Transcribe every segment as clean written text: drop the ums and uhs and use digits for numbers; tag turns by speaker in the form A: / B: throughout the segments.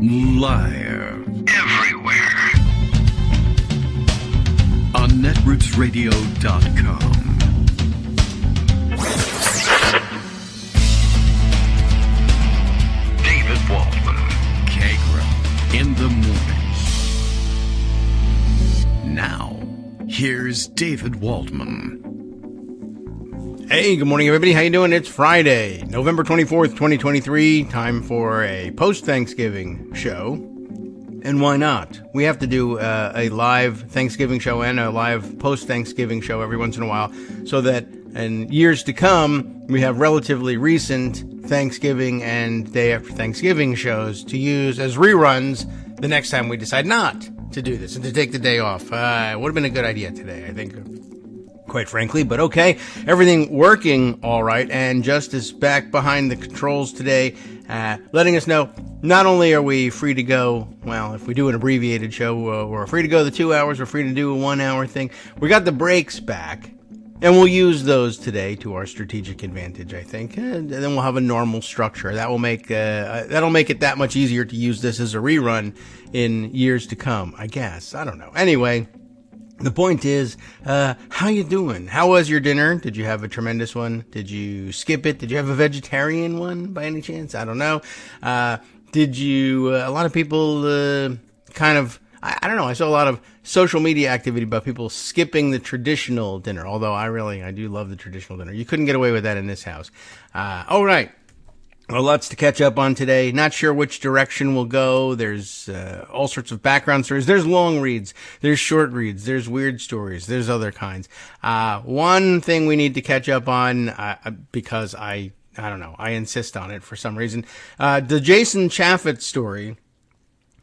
A: Live. Everywhere. On netrootsradio.com. David Waldman. Kagro. In the morning. Now, here's David Waldman.
B: Hey, good morning, everybody. How you doing? It's Friday, November 24th, 2023. Time for a post-Thanksgiving show. And why not? We have to do a live Thanksgiving show and a live post-Thanksgiving show every once in a while so that in years to come, we have relatively recent Thanksgiving and day after Thanksgiving shows to use as reruns the next time we decide not to do this and to take the day off. Would have been a good idea today, I think, quite frankly, but okay. Everything working all right, and Justice back behind the controls today, letting us know not only are we free to go, well, if we do an abbreviated show, we're free to go the 2 hours, we're free to do a 1 hour thing. We got the breaks back, and we'll use those today to our strategic advantage, I think. And then we'll have a normal structure. That will make that'll make it that much easier to use this as a rerun in years to come, I guess. I don't know. Anyway, the point is, how you doing? How was your dinner? Did you have a tremendous one? Did you skip it? Did you have a vegetarian one by any chance? I don't know. Did you, a lot of people, kind of, I don't know. I saw a lot of social media activity about people skipping the traditional dinner. Although I do love the traditional dinner. You couldn't get away with that in this house. All right. Well, lots to catch up on today. Not sure which direction we'll go. There's all sorts of background stories. There's long reads. There's short reads. There's weird stories. There's other kinds. One thing we need to catch up on, because I don't know, I insist on it for some reason. The Jason Chaffetz story,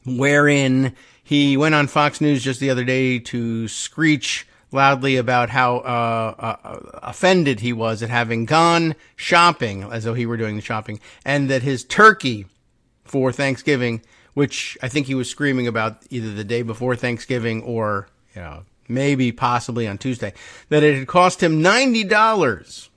B: wherein he went on Fox News just the other day to screech loudly about how offended he was at having gone shopping, as though he were doing the shopping, and that his turkey for Thanksgiving, which I think he was screaming about either the day before Thanksgiving or, maybe possibly on Tuesday, that it had cost him $90,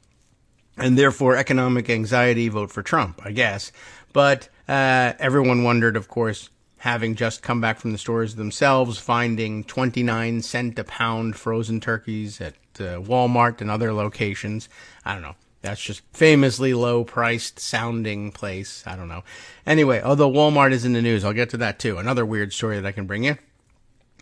B: and therefore economic anxiety, vote for Trump, I guess. But everyone wondered, of course, having just come back from the stores themselves, finding 29 cent a pound frozen turkeys at Walmart and other locations. I don't know. That's just famously low-priced sounding place. I don't know. Anyway, although Walmart is in the news, I'll get to that too. Another weird story that I can bring you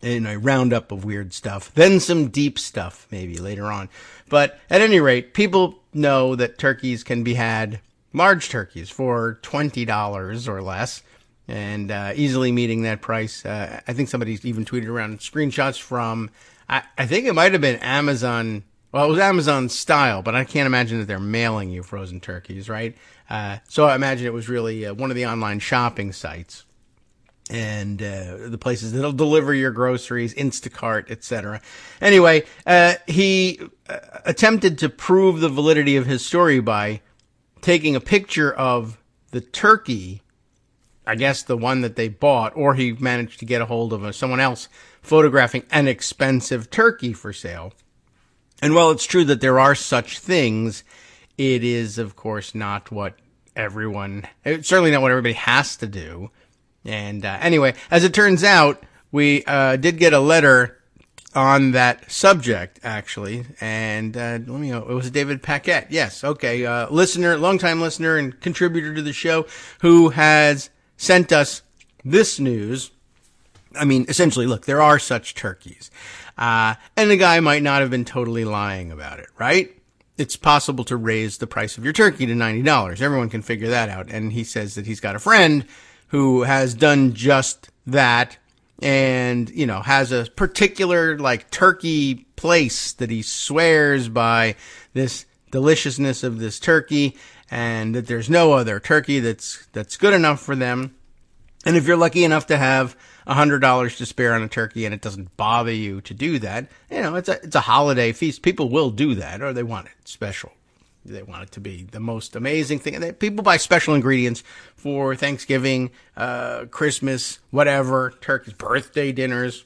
B: in a roundup of weird stuff. Then some deep stuff maybe later on. But at any rate, people know that turkeys can be had, large turkeys, for $20 or less. And easily meeting that price. I think somebody's even tweeted around screenshots from, I think it might have been Amazon. Well, it was Amazon style, but I can't imagine that they're mailing you frozen turkeys, right? So I imagine it was really one of the online shopping sites. And the places that'll deliver your groceries, Instacart, etc. Anyway, he attempted to prove the validity of his story by taking a picture of the turkey, I guess the one that they bought, or he managed to get a hold of someone else photographing an expensive turkey for sale. And while it's true that there are such things, it is, of course, not what it's certainly not what everybody has to do. And anyway, as it turns out, we did get a letter on that subject, actually. And let me know, it was David Paquette. Yes, okay. Longtime listener and contributor to the show who has sent us this news. I mean, essentially, look, there are such turkeys. And the guy might not have been totally lying about it, right? It's possible to raise the price of your turkey to $90. Everyone can figure that out. And he says that he's got a friend who has done just that and, has a particular, turkey place that he swears by this deliciousness of this turkey, and that there's no other turkey that's good enough for them. And if you're lucky enough to have $100 to spare on a turkey and it doesn't bother you to do that, it's a holiday feast. People will do that, or they want it special. They want it to be the most amazing thing. People buy special ingredients for Thanksgiving, Christmas, whatever, turkeys, birthday dinners,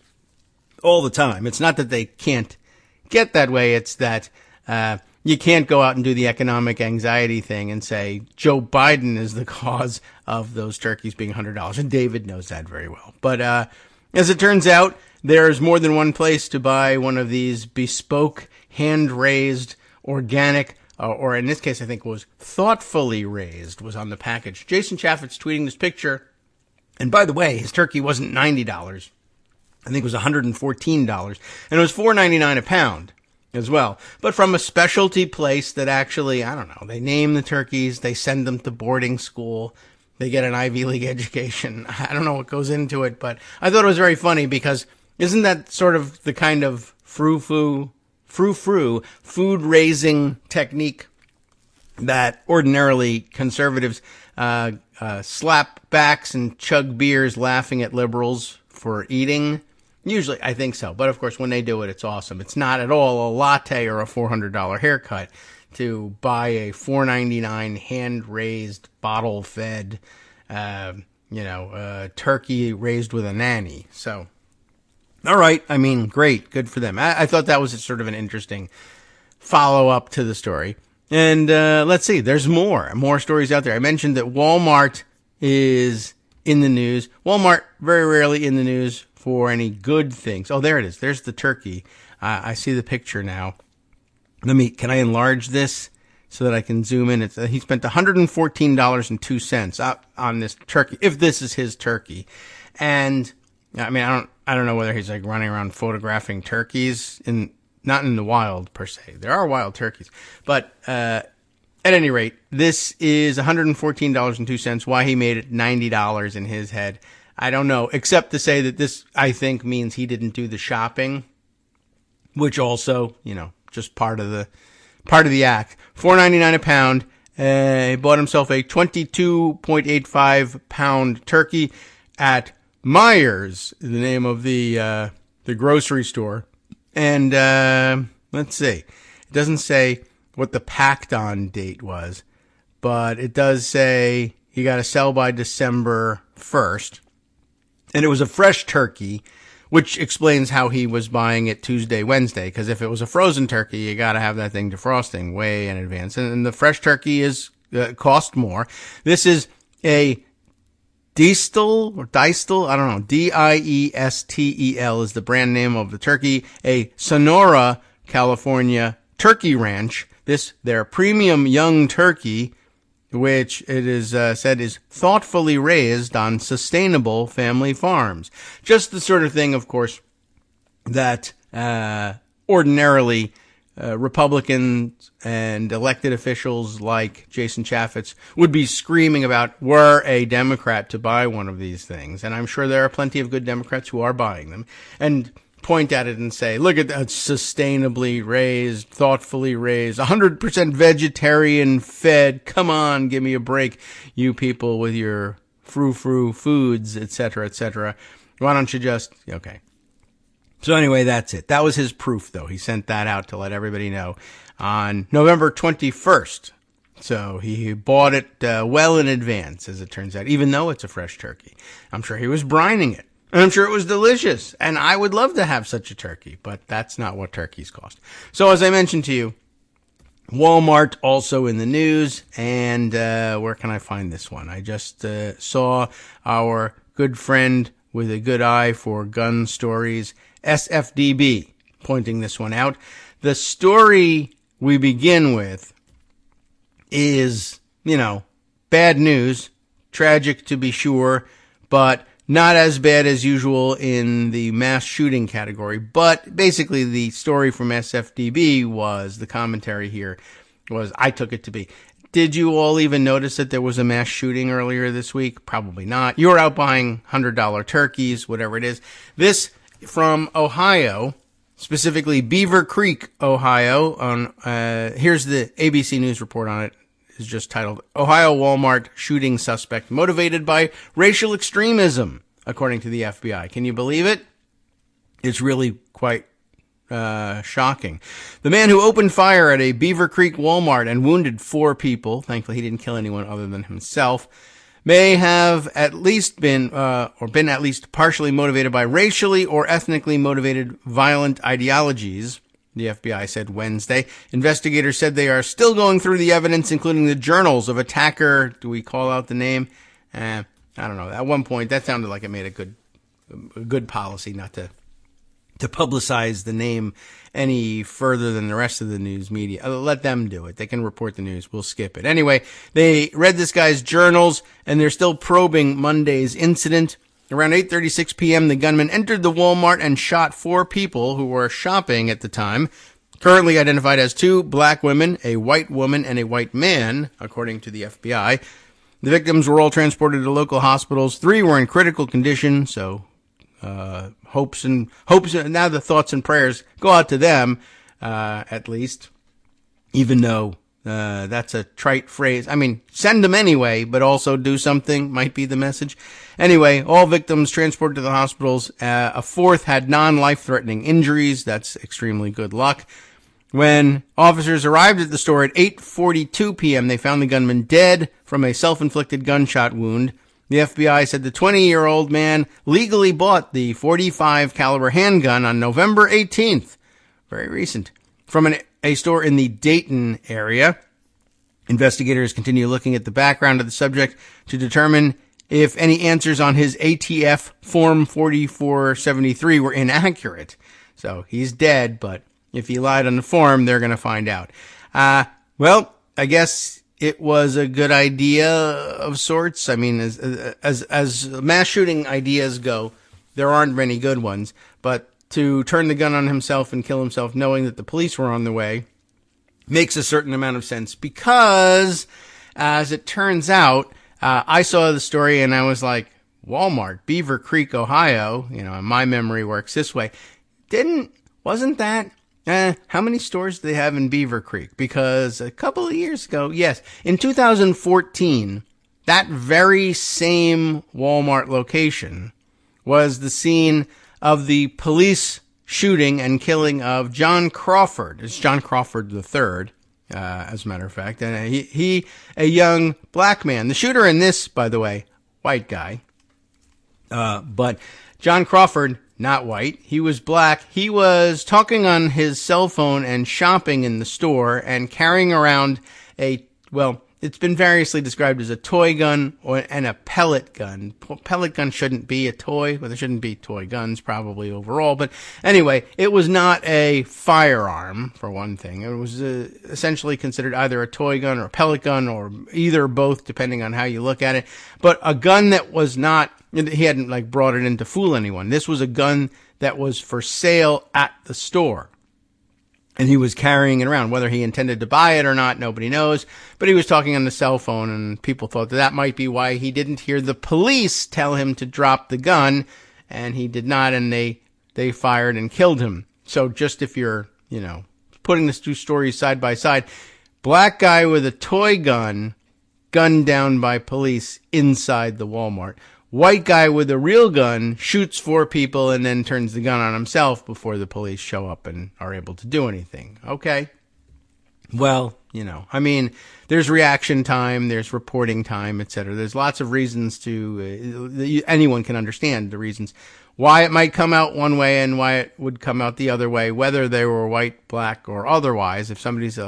B: all the time. It's not that they can't get that way. It's that you can't go out and do the economic anxiety thing and say Joe Biden is the cause of those turkeys being $100. And David knows that very well. But as it turns out, there's more than one place to buy one of these bespoke, hand-raised, organic, or in this case, I think was thoughtfully raised, was on the package. Jason Chaffetz tweeting this picture. And by the way, his turkey wasn't $90. I think it was $114. And it was $4.99 a pound as well. But from a specialty place that actually, I don't know, they name the turkeys, they send them to boarding school, they get an Ivy League education. I don't know what goes into it, but I thought it was very funny because isn't that sort of the kind of frou-frou food-raising technique that ordinarily conservatives slap backs and chug beers laughing at liberals for eating? Usually, I think so. But, of course, when they do it, it's awesome. It's not at all a latte or a $400 haircut to buy a $4.99 hand-raised, bottle-fed, turkey raised with a nanny. So, all right. I mean, great. Good for them. I thought that was sort of an interesting follow-up to the story. And let's see. There's more stories out there. I mentioned that Walmart is in the news. Walmart, very rarely in the news for any good things. Oh, there it is. There's the turkey. I see the picture now. Can I enlarge this so that I can zoom in? He spent $114.02 on this turkey, if this is his turkey. And I mean, I don't know whether he's like running around photographing turkeys not in the wild per se. There are wild turkeys, but, at any rate, this is $114.02. Why he made it $90 in his head, I don't know, except to say that this, I think, means he didn't do the shopping, which also, just part of the act. $4.99 a pound. He bought himself a 22.85 pound turkey at Myers, the name of the grocery store. And, let's see. It doesn't say what the packed on date was, but it does say you got to sell by December 1st. And it was a fresh turkey, which explains how he was buying it Tuesday, Wednesday, because if it was a frozen turkey, you got to have that thing defrosting way in advance. And the fresh turkey is cost more. This is a Diestel or Diestel, I don't know, Diestel is the brand name of the turkey, a Sonora, California turkey ranch. This, their premium young turkey, which it is said is thoughtfully raised on sustainable family farms. Just the sort of thing, of course, that ordinarily Republicans and elected officials like Jason Chaffetz would be screaming about were a Democrat to buy one of these things. And I'm sure there are plenty of good Democrats who are buying them and point at it and say, look at that, sustainably raised, thoughtfully raised, 100% vegetarian fed. Come on, give me a break, you people with your frou-frou foods, etc., etc. Why don't you just, okay. So anyway, that's it. That was his proof, though. He sent that out to let everybody know on November 21st. So he bought it well in advance, as it turns out, even though it's a fresh turkey. I'm sure he was brining it. And I'm sure it was delicious. And I would love to have such a turkey, but that's not what turkeys cost. So as I mentioned to you, Walmart also in the news. And where can I find this one? I just saw our good friend with a good eye for gun stories, SFDB, pointing this one out. The story we begin with is, bad news, tragic to be sure, but not as bad as usual in the mass shooting category. But basically the story from SFDB was, the commentary here was, I took it to be, did you all even notice that there was a mass shooting earlier this week? Probably not. You were out buying $100 turkeys, whatever it is. This from Ohio, specifically Beavercreek, Ohio. Here's the ABC News report on it. It's just titled, Ohio Walmart shooting suspect motivated by racial extremism, according to the FBI. Can you believe it? It's really quite shocking. The man who opened fire at a Beavercreek Walmart and wounded 4 people, thankfully he didn't kill anyone other than himself, may have at least been at least partially motivated by racially or ethnically motivated violent ideologies, the FBI said Wednesday. Investigators said they are still going through the evidence, including the journals of attacker. Do we call out the name? I don't know. At one point, that sounded like it made a good policy not to publicize the name any further than the rest of the news media. Let them do it. They can report the news. We'll skip it. Anyway, they read this guy's journals, and they're still probing Monday's incident. Around 8:36 p.m., the gunman entered the Walmart and shot 4 people who were shopping at the time, currently identified as 2 black women, a white woman, and a white man, according to the FBI. The victims were all transported to local hospitals. 3 were in critical condition, so hopes and now the thoughts and prayers go out to them, at least, even though that's a trite phrase. I mean, send them anyway, but also do something might be the message. Anyway, all victims transported to the hospitals. A 4th had non-life-threatening injuries. That's extremely good luck. When officers arrived at the store at 8:42 p.m., they found the gunman dead from a self-inflicted gunshot wound. The FBI said the 20-year-old man legally bought the .45 caliber handgun on November 18th, very recent, from a store in the Dayton area. Investigators continue looking at the background of the subject to determine if any answers on his ATF Form 4473 were inaccurate. So he's dead, but if he lied on the form, they're going to find out. Well, I guess it was a good idea of sorts. I mean, as mass shooting ideas go, there aren't many good ones. But to turn the gun on himself and kill himself knowing that the police were on the way makes a certain amount of sense because, as it turns out, I saw the story and I was like, Walmart, Beavercreek, Ohio, and my memory works this way. Wasn't that? How many stores do they have in Beavercreek? Because a couple of years ago, yes, in 2014, that very same Walmart location was the scene of the police shooting and killing of John Crawford. It's John Crawford III, as a matter of fact. And he, a young black man. The shooter in this, by the way, white guy. But John Crawford, not white. He was black. He was talking on his cell phone and shopping in the store and carrying around it's been variously described as a toy gun and a pellet gun. Pellet gun shouldn't be a toy. Well, there shouldn't be toy guns probably overall. But anyway, it was not a firearm, for one thing. It was essentially considered either a toy gun or a pellet gun or either or both, depending on how you look at it. But a gun that was not, he hadn't brought it in to fool anyone. This was a gun that was for sale at the store. And he was carrying it around. Whether he intended to buy it or not, nobody knows. But he was talking on the cell phone, and people thought that might be why he didn't hear the police tell him to drop the gun, and he did not, and they fired and killed him. So just if you're, putting the 2 stories side by side, black guy with a toy gun, gunned down by police inside the Walmart. White guy with a real gun shoots 4 people and then turns the gun on himself before the police show up and are able to do anything. Okay. Well, there's reaction time, there's reporting time, etc. There's lots of reasons anyone can understand the reasons why it might come out one way and why it would come out the other way, whether they were white, black, or otherwise. If somebody's,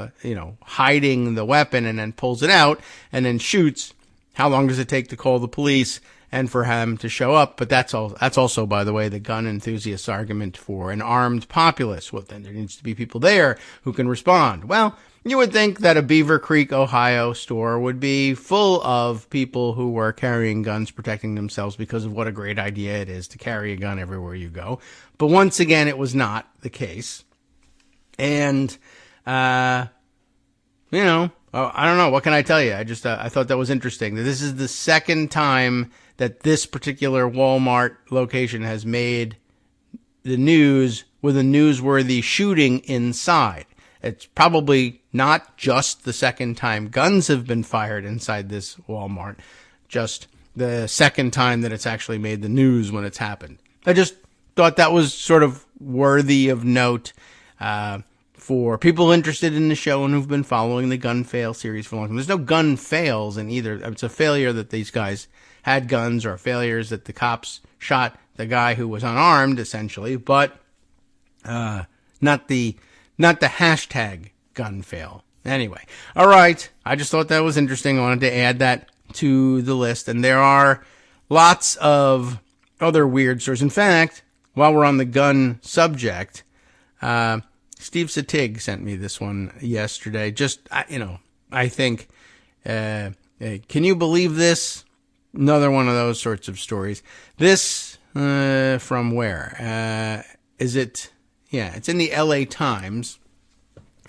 B: hiding the weapon and then pulls it out and then shoots, how long does it take to call the police and for him to show up? But that's also, by the way, the gun enthusiast's argument for an armed populace. Well, then there needs to be people there who can respond. Well, you would think that a Beavercreek, Ohio store would be full of people who were carrying guns, protecting themselves because of what a great idea it is to carry a gun everywhere you go. But once again, it was not the case. And, I don't know. What can I tell you? I thought that was interesting. That this is the second time that this particular Walmart location has made the news with a newsworthy shooting inside. It's probably not just the second time guns have been fired inside this Walmart, just the second time that it's actually made the news when it's happened. I just thought that was sort of worthy of note for people interested in the show and who've been following the Gun Fail series for a long time. There's no gun fails in either. It's a failure that these guys had guns or failures that the cops shot the guy who was unarmed, essentially, but not the not the hashtag gun fail. Anyway, all right. I just thought that was interesting. I wanted to add that to the list. And there are lots of other weird stories. In fact, while we're on the gun subject, Steve Satig sent me this one yesterday. Just, I think, can you believe this? Another one of those sorts of stories. This, from where? Is it? Yeah, it's in the LA Times.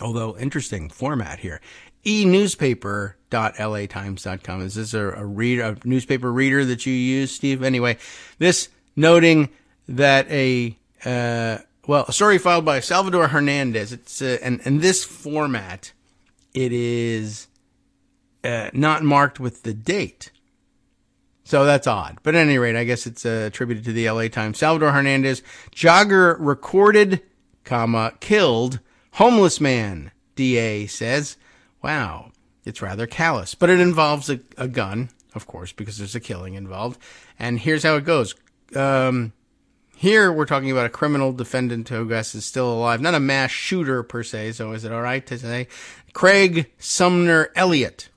B: Although, interesting format here. enewspaper.latimes.com. Is this a newspaper reader that you use, Steve? Anyway, this noting that a story filed by Salvador Hernandez. It's and this format, it is not marked with the date. So that's odd. But at any rate, I guess it's attributed to the LA Times. Salvador Hernandez, jogger recorded, killed, homeless man, DA says. Wow, it's rather callous. But it involves a gun, of course, because there's a killing involved. And here's how it goes. Here we're talking about a criminal defendant who I guess is still alive. Not a mass shooter per se, so is it all right to say? Craig Sumner Elliott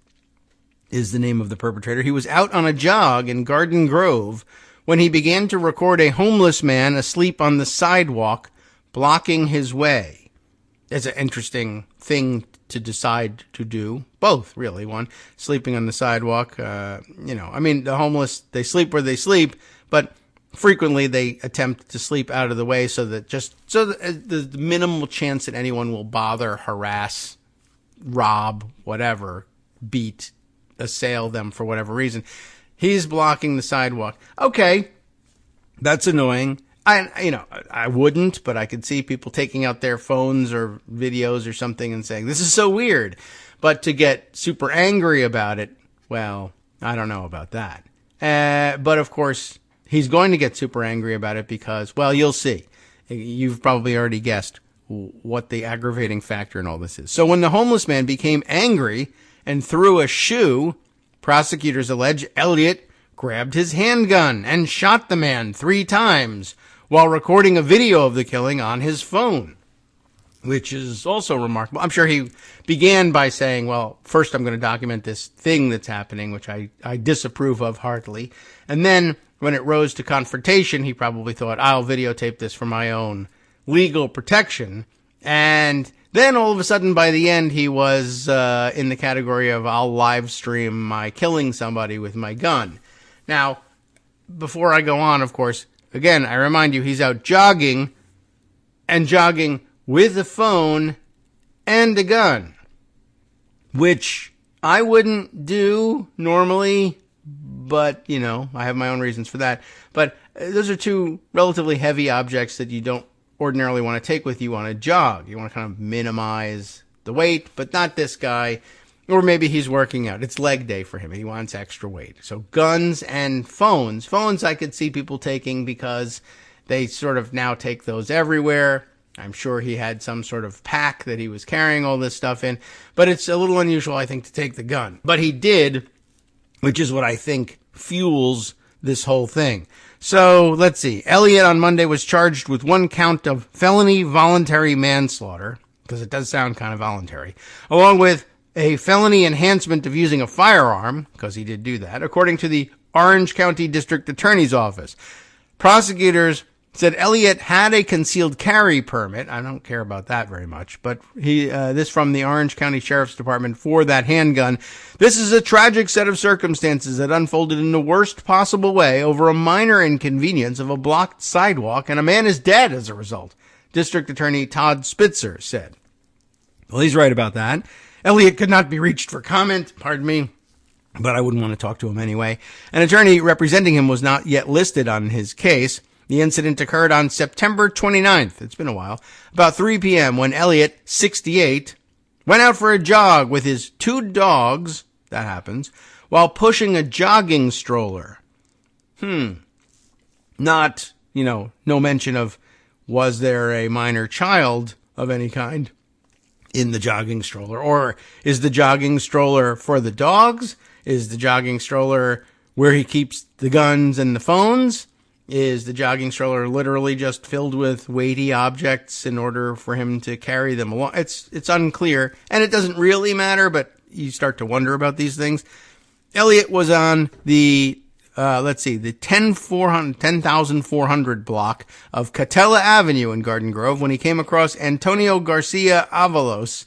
B: is the name of the perpetrator. He was out on a jog in Garden Grove when he began to record a homeless man asleep on the sidewalk, blocking his way. It's an interesting thing to decide to do. Both, really. One, sleeping on the sidewalk. The homeless, they sleep where they sleep, but frequently they attempt to sleep out of the way so that the minimal chance that anyone will bother, harass, rob, whatever, beat, assail them for whatever reason. He's blocking the sidewalk. Okay, that's annoying. I wouldn't, but I could see people taking out their phones or videos or something and saying, this is so weird. But to get super angry about it, well, I don't know about that. But of course, he's going to get super angry about it because, well, you'll see. You've probably already guessed what the aggravating factor in all this is. So when the homeless man became angry and threw a shoe, prosecutors allege Elliott grabbed his handgun and shot the man 3 times while recording a video of the killing on his phone, which is also remarkable. I'm sure he began by saying, well, first I'm going to document this thing that's happening, which I disapprove of heartily. And then when it rose to confrontation, he probably thought, I'll videotape this for my own legal protection. And then all of a sudden, by the end, he was in the category of I'll live stream my killing somebody with my gun. Now, before I go on, of course, again, I remind you, he's out jogging with a phone and a gun, which I wouldn't do normally, but, I have my own reasons for that. But those are 2 relatively heavy objects that you don't ordinarily want to take with you on a jog. You want to kind of minimize the weight, but not this guy. Or maybe he's working out. It's leg day for him. He wants extra weight. So guns and phones. Phones I could see people taking because they sort of now take those everywhere. I'm sure he had some sort of pack that he was carrying all this stuff in. But it's a little unusual, I think, to take the gun. But he did, which is what I think fuels this whole thing. So let's see. Elliott on Monday was charged with 1 count of felony voluntary manslaughter, because it does sound kind of voluntary, along with a felony enhancement of using a firearm, because he did do that, according to the Orange County District Attorney's Office. Prosecutors said Elliott had a concealed carry permit. I don't care about that very much, but this from the Orange County Sheriff's Department for that handgun. This is a tragic set of circumstances that unfolded in the worst possible way over a minor inconvenience of a blocked sidewalk, and a man is dead as a result, District Attorney Todd Spitzer said. Well, he's right about that. Elliott could not be reached for comment, but I wouldn't want to talk to him anyway. An attorney representing him was not yet listed on his case. The incident occurred on September 29th. It's been a while. About 3 p.m. when Elliott, 68, went out for a jog with his 2 dogs, that happens, while pushing a jogging stroller. Not, no mention of was there a minor child of any kind in the jogging stroller? Or is the jogging stroller for the dogs? Is the jogging stroller where he keeps the guns and the phones? Is the jogging stroller literally just filled with weighty objects in order for him to carry them along? It's unclear, and it doesn't really matter, but you start to wonder about these things. Elliot was on the, the 10,400 block of Catella Avenue in Garden Grove when he came across Antonio Garcia Avalos,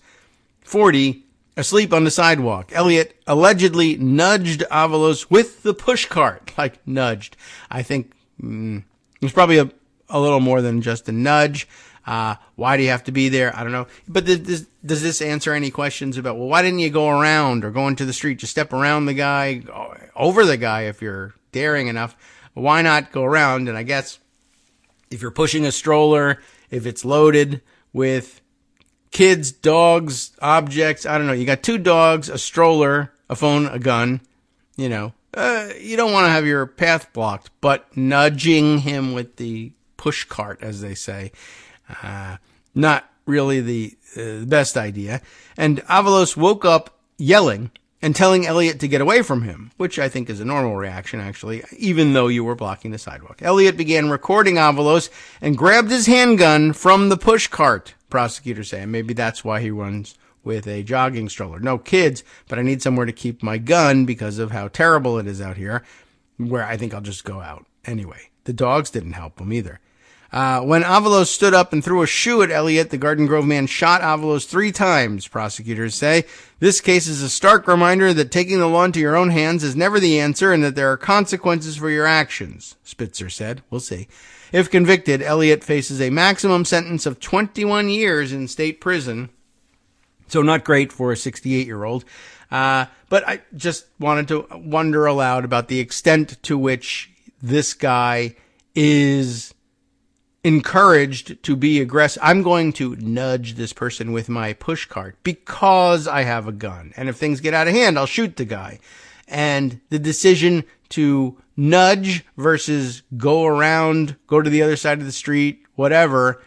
B: 40, asleep on the sidewalk. Elliot allegedly nudged Avalos with the push cart. Like, nudged. I think it was probably a little more than just a nudge. Why do you have to be there? I don't know. But does this answer any questions about, well, why didn't you go around or go into the street? Just step around the guy, go over the guy if you're daring enough. Why not go around? And I guess if you're pushing a stroller, if it's loaded with kids, dogs, objects, I don't know. You got 2 dogs, a stroller, a phone, a gun, you know. You don't want to have your path blocked, but nudging him with the push cart, as they say, not really the best idea. And Avalos woke up yelling and telling Elliot to get away from him, which I think is a normal reaction, actually, even though you were blocking the sidewalk. Elliot began recording Avalos and grabbed his handgun from the push cart, prosecutors say. And maybe that's why he runs with a jogging stroller. No kids, but I need somewhere to keep my gun because of how terrible it is out here, where I think I'll just go out. Anyway, the dogs didn't help him either. When Avalos stood up and threw a shoe at Elliot, the Garden Grove man shot Avalos 3 times, prosecutors say. This case is a stark reminder that taking the law into your own hands is never the answer and that there are consequences for your actions, Spitzer said. We'll see. If convicted, Elliot faces a maximum sentence of 21 years in state prison. So not great for a 68-year-old. But I just wanted to wonder aloud about the extent to which this guy is encouraged to be aggressive. I'm going to nudge this person with my push cart because I have a gun. And if things get out of hand, I'll shoot the guy. And the decision to nudge versus go around, go to the other side of the street, whatever,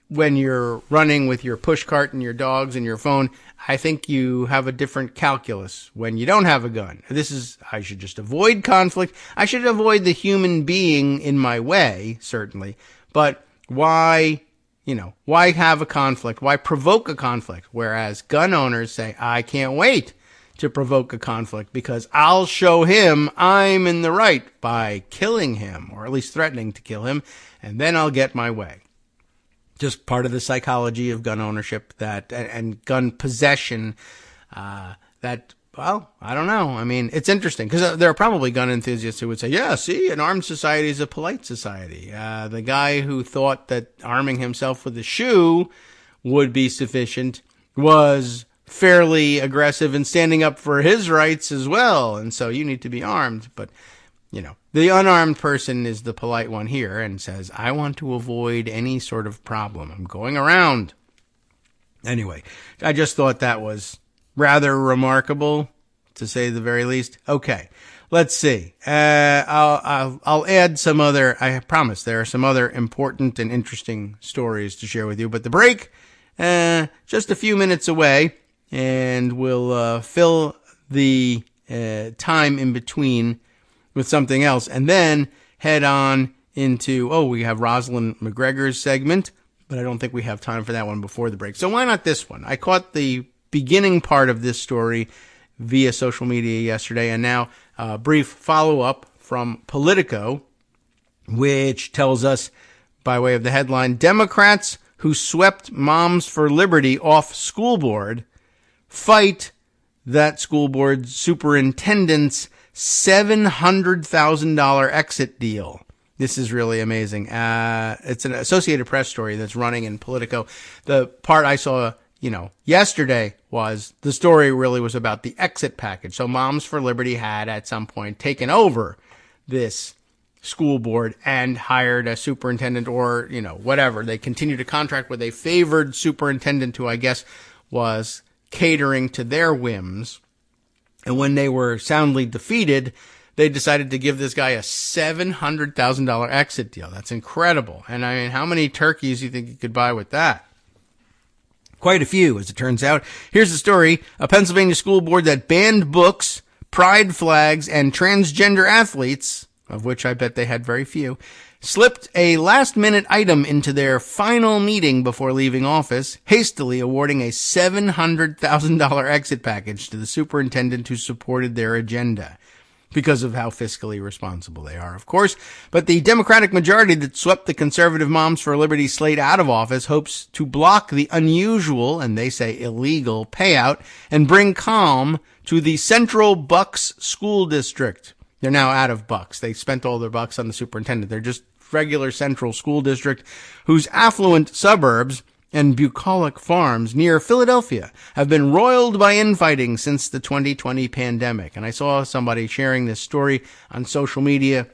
B: when you're running with your push cart and your dogs and your phone, I think you have a different calculus when you don't have a gun. I should just avoid conflict. I should avoid the human being in my way, certainly. But why have a conflict? Why provoke a conflict? Whereas gun owners say, I can't wait to provoke a conflict because I'll show him I'm in the right by killing him, or at least threatening to kill him, and then I'll get my way. Just part of the psychology of gun ownership and gun possession I don't know. I mean, it's interesting because there are probably gun enthusiasts who would say, yeah, see, an armed society is a polite society. The guy who thought that arming himself with a shoe would be sufficient was fairly aggressive and standing up for his rights as well. And so you need to be armed. But, the unarmed person is the polite one here and says, I want to avoid any sort of problem. I'm going around. Anyway, I just thought that was rather remarkable, to say the very least. Okay, let's see. I'll add some other, I promise there are some other important and interesting stories to share with you. But the break, just a few minutes away, and we'll fill the time in between with something else, and then head on into, we have Rosalind McGregor's segment, but I don't think we have time for that one before the break. So why not this one? I caught the beginning part of this story via social media yesterday, and now a brief follow-up from Politico, which tells us, by way of the headline, Democrats who swept Moms for Liberty off school board fight that school board superintendent's $700,000 exit deal. This is really amazing. It's an Associated Press story that's running in Politico. The part I saw, yesterday was the story really was about the exit package. So Moms for Liberty had at some point taken over this school board and hired a superintendent or, whatever. They continued to contract with a favored superintendent who I guess was catering to their whims. And when they were soundly defeated, they decided to give this guy a $700,000 exit deal. That's incredible. And I mean, how many turkeys do you think you could buy with that? Quite a few, as it turns out. Here's the story. A Pennsylvania school board that banned books, pride flags, and transgender athletes, of which I bet they had very few, slipped a last-minute item into their final meeting before leaving office, hastily awarding a $700,000 exit package to the superintendent who supported their agenda, because of how fiscally responsible they are, of course. But the Democratic majority that swept the conservative Moms for Liberty slate out of office hopes to block the unusual, and they say illegal, payout and bring calm to the Central Bucks School District. They're now out of bucks. They spent all their bucks on the superintendent. They're just regular Central School District, whose affluent suburbs and bucolic farms near Philadelphia have been roiled by infighting since the 2020 pandemic. And I saw somebody sharing this story on social media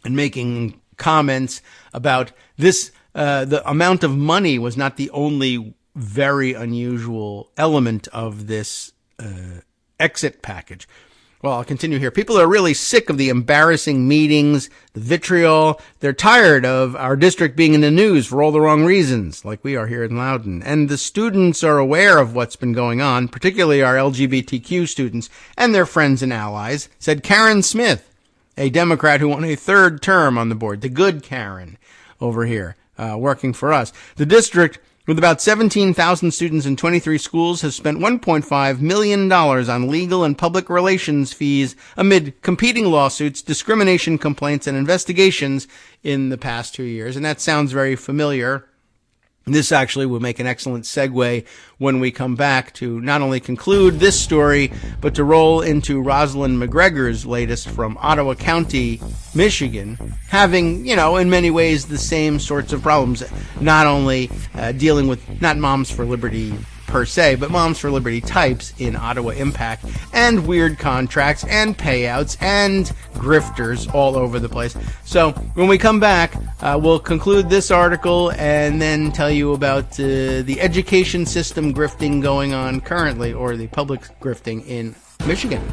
B: and making comments about this. The amount of money was not the only very unusual element of this exit package. Well, I'll continue here. People are really sick of the embarrassing meetings, the vitriol. They're tired of our district being in the news for all the wrong reasons, like we are here in Loudoun. And the students are aware of what's been going on, particularly our LGBTQ students and their friends and allies, said Karen Smith, a Democrat who won a third term on the board, the good Karen over here, working for us. The district, with about 17,000 students in 23 schools, has spent $1.5 million on legal and public relations fees amid competing lawsuits, discrimination complaints, and investigations in the past 2 years. And that sounds very familiar. This actually will make an excellent segue when we come back to not only conclude this story, but to roll into Rosalind McGregor's latest from Ottawa County, Michigan, having, in many ways the same sorts of problems, not only dealing with not Moms for Liberty per se, but Moms for Liberty types in Ottawa Impact, and weird contracts and payouts and grifters all over the place. So when we come back, we'll conclude this article and then tell you about the education system grifting going on currently, or the public grifting in Michigan.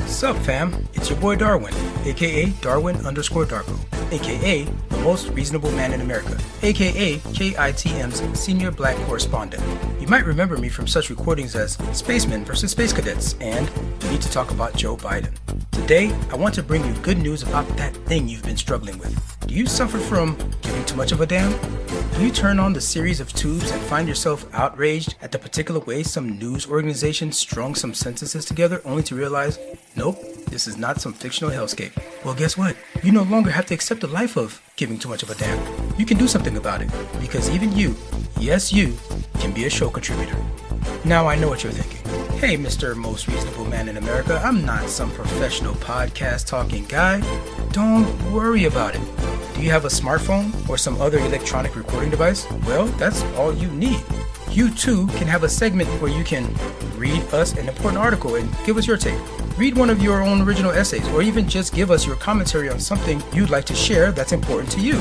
C: Sup fam, it's your boy Darwin, aka Darwin_Darko, aka the most reasonable man in America, aka KITM's senior black correspondent. You might remember me from such recordings as Spacemen vs. Space Cadets and We Need to Talk About Joe Biden. Today, I want to bring you good news about that thing you've been struggling with. Do you suffer from giving too much of a damn? Do you turn on the series of tubes and find yourself outraged at the particular way some news organization strung some sentences together only to realize, nope, this is not some fictional hellscape? Well, guess what? You no longer have to accept the life of giving too much of a damn. You can do something about it, because even you, yes you, can be a show contributor. Now I know what you're thinking. Hey, Mr. Most Reasonable Man in America, I'm not some professional podcast talking guy. Don't worry about it. Do you have a smartphone or some other electronic recording device? Well, that's all you need. You too can have a segment where you can read us an important article and give us your take. Read one of your own original essays, or even just give us your commentary on something you'd like to share that's important to you.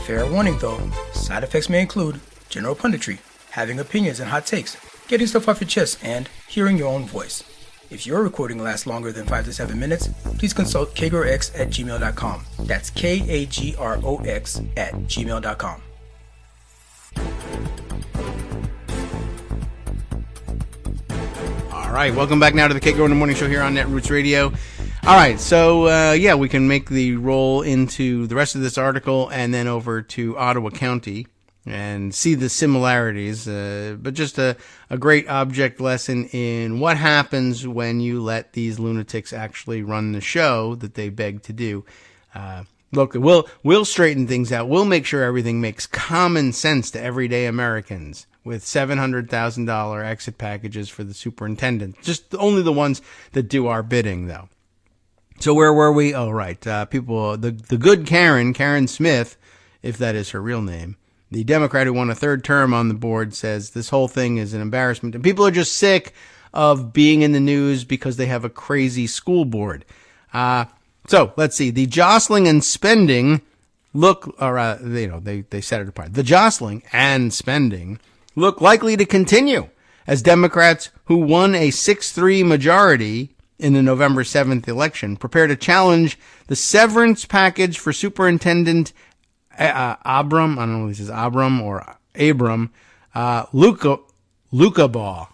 C: Fair warning though, side effects may include general punditry, having opinions and hot takes, getting stuff off your chest, and hearing your own voice. If your recording lasts longer than 5 to 7 minutes, please consult kagrox@gmail.com. That's KAGROX@gmail.com.
B: All right, welcome back now to the Kagro in the Morning Show here on Netroots Radio. All right, so we can make the roll into the rest of this article and then over to Ottawa County and see the similarities, but just a great object lesson in what happens when you let these lunatics actually run the show that they beg to do. Look, we'll straighten things out. We'll make sure everything makes common sense to everyday Americans with $700,000 exit packages for the superintendent. Just only the ones that do our bidding, though. So where were we? Oh, right. People, the good Karen Smith, if that is her real name, the Democrat who won a third term on the board, says this whole thing is an embarrassment. And people are just sick of being in the news because they have a crazy school board. So let's see. The jostling and spending they set it apart. The jostling and spending look likely to continue as Democrats who won a 6-3 majority in the November 7th election prepare to challenge the severance package for Superintendent Abram, I don't know if this is Abram or Abram, Lucabaugh.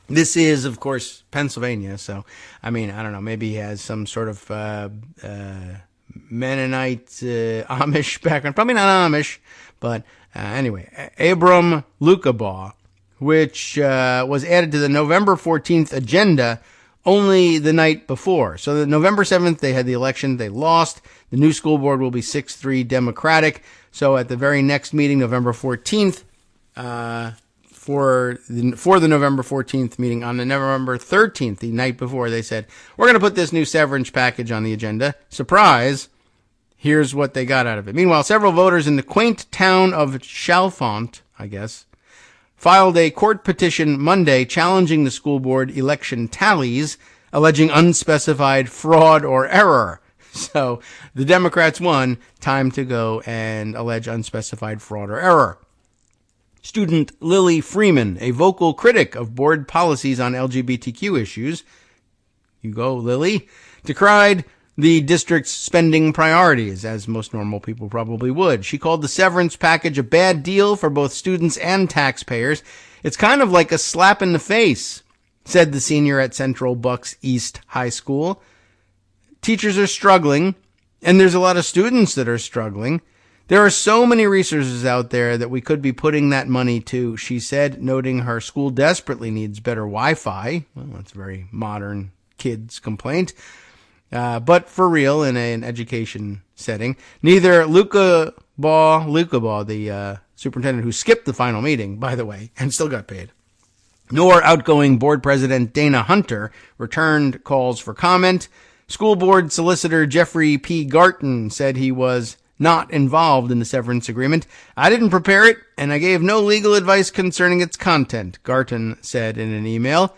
B: This is, of course, Pennsylvania, so, I mean, I don't know, maybe he has some sort of Mennonite Amish background. Probably not Amish, but anyway, Abram Lukabaugh, which was added to the November 14th agenda only the night before. So the November 7th, they had the election. They lost. The new school board will be 6-3 Democratic. So at the very next meeting, November 14th, for the November 14th meeting, on the November 13th, the night before, they said, we're going to put this new severance package on the agenda. Surprise. Here's what they got out of it. Meanwhile, several voters in the quaint town of Chalfont, I guess, filed a court petition Monday challenging the school board election tallies, alleging unspecified fraud or error. So the Democrats won. Time to go and allege unspecified fraud or error. Student Lily Freeman, a vocal critic of board policies on LGBTQ issues, you go, Lily, decried the district's spending priorities, as most normal people probably would. She called the severance package a bad deal for both students and taxpayers. It's kind of like a slap in the face, said the senior at Central Bucks East High School. Teachers are struggling, and there's a lot of students that are struggling. There are so many resources out there that we could be putting that money to, she said, noting her school desperately needs better Wi-Fi. Well, that's a very modern kid's complaint. But for real, in an education setting, neither Lukabaugh, the superintendent who skipped the final meeting, by the way, and still got paid, nor outgoing board president Dana Hunter returned calls for comment. School board solicitor Jeffrey P. Garton said he was not involved in the severance agreement. I didn't prepare it, and I gave no legal advice concerning its content, Garton said in an email.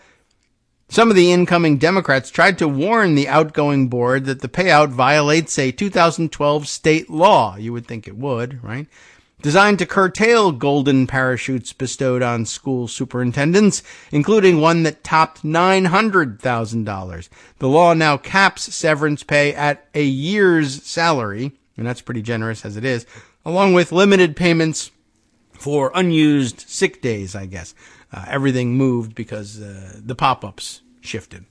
B: Some of the incoming Democrats tried to warn the outgoing board that the payout violates a 2012 state law. You would think it would, right? Designed to curtail golden parachutes bestowed on school superintendents, including one that topped $900,000. The law now caps severance pay at a year's salary, and that's pretty generous as it is, along with limited payments for unused sick days, I guess. Everything moved because the pop-ups shifted.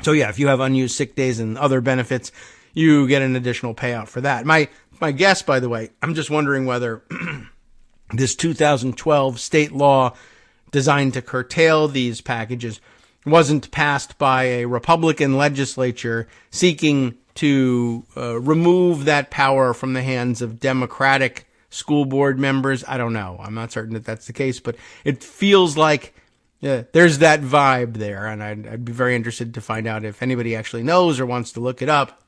B: So yeah, if you have unused sick days and other benefits, you get an additional payout for that. My guess, by the way, I'm just wondering whether this 2012 state law designed to curtail these packages wasn't passed by a Republican legislature seeking to remove that power from the hands of Democratic school board members. I don't know. I'm not certain that that's the case, but it feels like there's that vibe there, and I'd be very interested to find out if anybody actually knows or wants to look it up.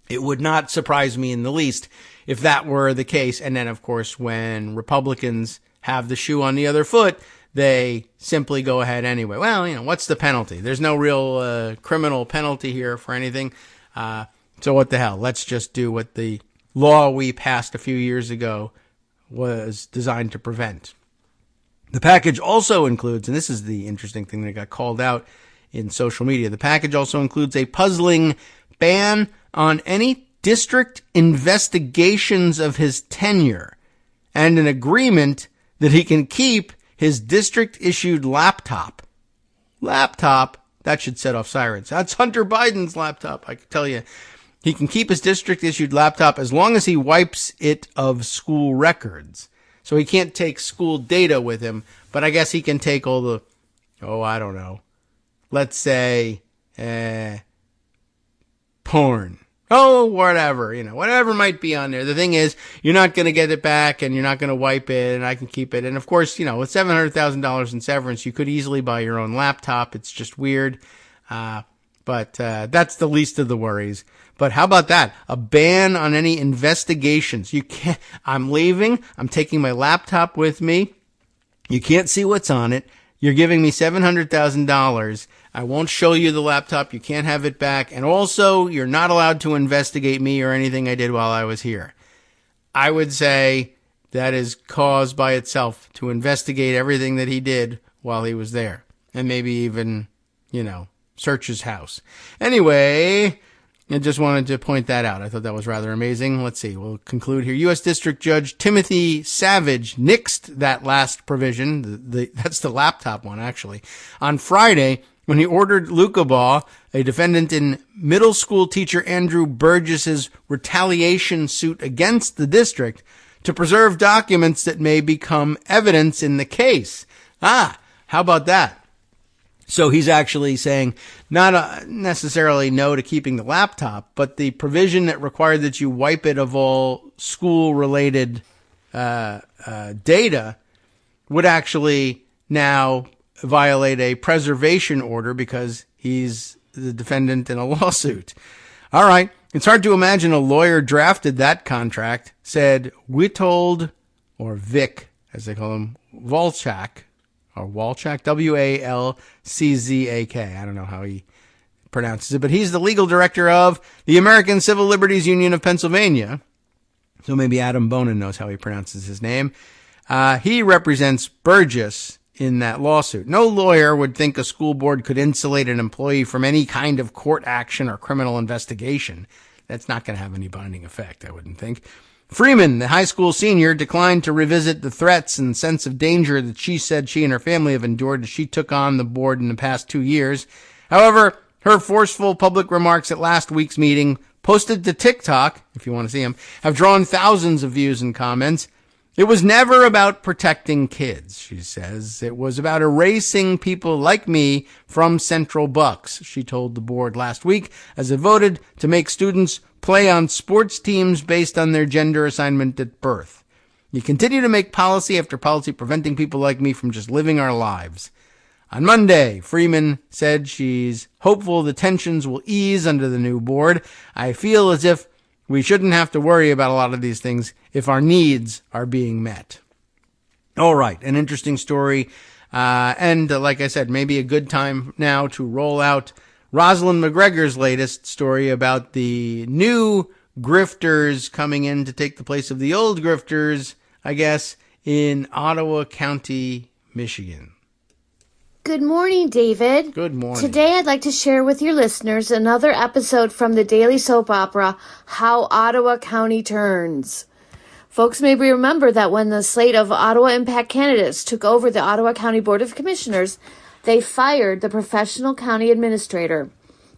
B: It would not surprise me in the least if that were the case. And then, of course, when Republicans have the shoe on the other foot, they simply go ahead anyway. Well, what's the penalty? There's no real criminal penalty here for anything. So what the hell? Let's just do what the law we passed a few years ago was designed to prevent. The package also includes, and this is the interesting thing that got called out in social media, the package also includes a puzzling ban on any district investigations of his tenure and an agreement that he can keep his district-issued laptop. Laptop? That should set off sirens. That's Hunter Biden's laptop, I can tell you. He can keep his district-issued laptop as long as he wipes it of school records. So he can't take school data with him, but I guess he can take all the, I don't know, let's say, porn. Whatever, whatever might be on there. The thing is, you're not going to get it back and you're not going to wipe it, and I can keep it. And of course, with $700,000 in severance, you could easily buy your own laptop. It's just weird. But that's the least of the worries. But how about that? A ban on any investigations. You can't, I'm leaving. I'm taking my laptop with me. You can't see what's on it. You're giving me $700,000. I won't show you the laptop. You can't have it back. And also, you're not allowed to investigate me or anything I did while I was here. I would say that is cause by itself to investigate everything that he did while he was there. And maybe even, search his house. Anyway, I just wanted to point that out. I thought that was rather amazing. Let's see. We'll conclude here. U.S. District Judge Timothy Savage nixed that last provision. That's the laptop one, actually. On Friday, when he ordered Lucabaugh, a defendant in middle school teacher Andrew Burgess's retaliation suit against the district, to preserve documents that may become evidence in the case. How about that? So he's actually saying not necessarily no to keeping the laptop, but the provision that required that you wipe it of all school-related data would actually now violate a preservation order because he's the defendant in a lawsuit. All right. It's hard to imagine a lawyer drafted that contract, said Witold, or Vic, as they call him, Walczak, W-A-L-C-Z-A-K. I don't know how he pronounces it, but he's the legal director of the American Civil Liberties Union of Pennsylvania. So maybe Adam Bonin knows how he pronounces his name. He represents Burgess in that lawsuit. No lawyer would think a school board could insulate an employee from any kind of court action or criminal investigation. That's not going to have any binding effect, I wouldn't think. Freeman, the high school senior, declined to revisit the threats and sense of danger that she said she and her family have endured as she took on the board in the past 2 years. However, her forceful public remarks at last week's meeting, posted to TikTok, if you want to see them, have drawn thousands of views and comments. It was never about protecting kids, she says. It was about erasing people like me from Central Bucks, she told the board last week, as it voted to make students play on sports teams based on their gender assignment at birth. You continue to make policy after policy preventing people like me from just living our lives. On Monday, Freeman said she's hopeful the tensions will ease under the new board. I feel as if we shouldn't have to worry about a lot of these things if our needs are being met. All right, an interesting story. And like I said, maybe a good time now to roll out Rosalind McGregor's latest story about the new grifters coming in to take the place of the old grifters, I guess, in Ottawa County, Michigan.
D: Good morning, David.
B: Good morning.
D: Today I'd like to share with your listeners another episode from the daily soap opera, How Ottawa County Turns. Folks may remember that when the slate of Ottawa Impact candidates took over the Ottawa County Board of Commissioners, they fired the professional county administrator.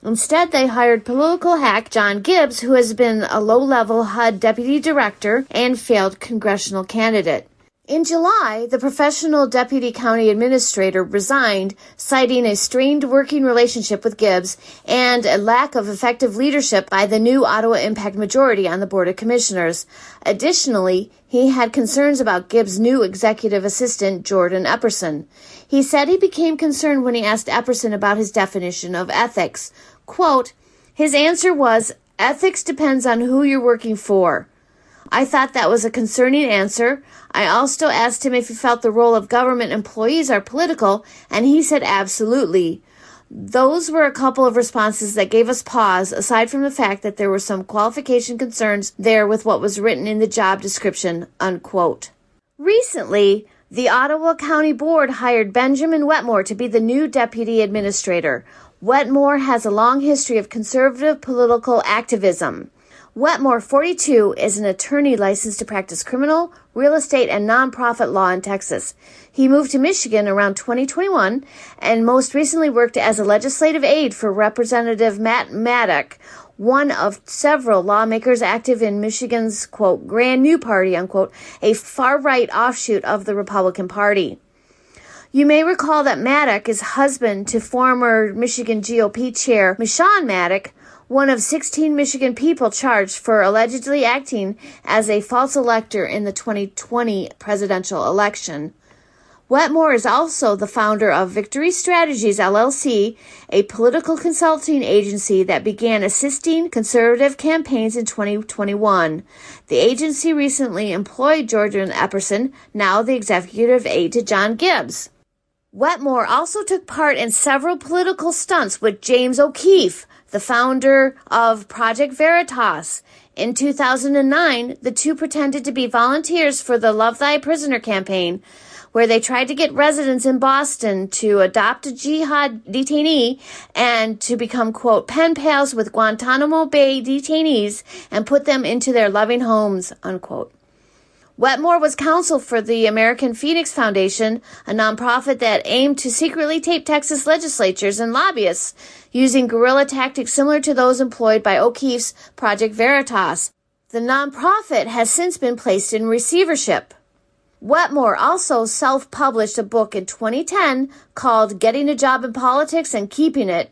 D: Instead, they hired political hack John Gibbs, who has been a low-level HUD deputy director and failed congressional candidate. In July, the professional deputy county administrator resigned, citing a strained working relationship with Gibbs and a lack of effective leadership by the new Ottawa Impact majority on the Board of Commissioners. Additionally, he had concerns about Gibbs' new executive assistant, Jordan Epperson. He said he became concerned when he asked Epperson about his definition of ethics. Quote, his answer was, ethics depends on who you're working for. I thought that was a concerning answer. I also asked him if he felt the role of government employees are political, and he said absolutely. Those were a couple of responses that gave us pause, aside from the fact that there were some qualification concerns there with what was written in the job description, unquote. Recently, the Ottawa County Board hired Benjamin Wetmore to be the new deputy administrator. Wetmore has a long history of conservative political activism. Wetmore, 42, is an attorney licensed to practice criminal, real estate, and nonprofit law in Texas. He moved to Michigan around 2021 and most recently worked as a legislative aide for Representative Matt Maddock, one of several lawmakers active in Michigan's, quote, Grand New Party, unquote, a far-right offshoot of the Republican Party. You may recall that Maddock is husband to former Michigan GOP chair Michonne Maddock, one of 16 Michigan people charged for allegedly acting as a false elector in the 2020 presidential election. Wetmore is also the founder of Victory Strategies, LLC, a political consulting agency that began assisting conservative campaigns in 2021. The agency recently employed Jordan Epperson, now the executive aide to John Gibbs. Wetmore also took part in several political stunts with James O'Keefe, the founder of Project Veritas. In 2009, the two pretended to be volunteers for the Love Thy Prisoner campaign. where they tried to get residents in Boston to adopt a jihad detainee and to become, quote, pen pals with Guantanamo Bay detainees and put them into their loving homes, unquote. Wetmore was counsel for the American Phoenix Foundation, a nonprofit that aimed to secretly tape Texas legislatures and lobbyists using guerrilla tactics similar to those employed by O'Keefe's Project Veritas. The nonprofit has since been placed in receivership. Wetmore also self-published a book in 2010 called Getting a Job in Politics and Keeping It,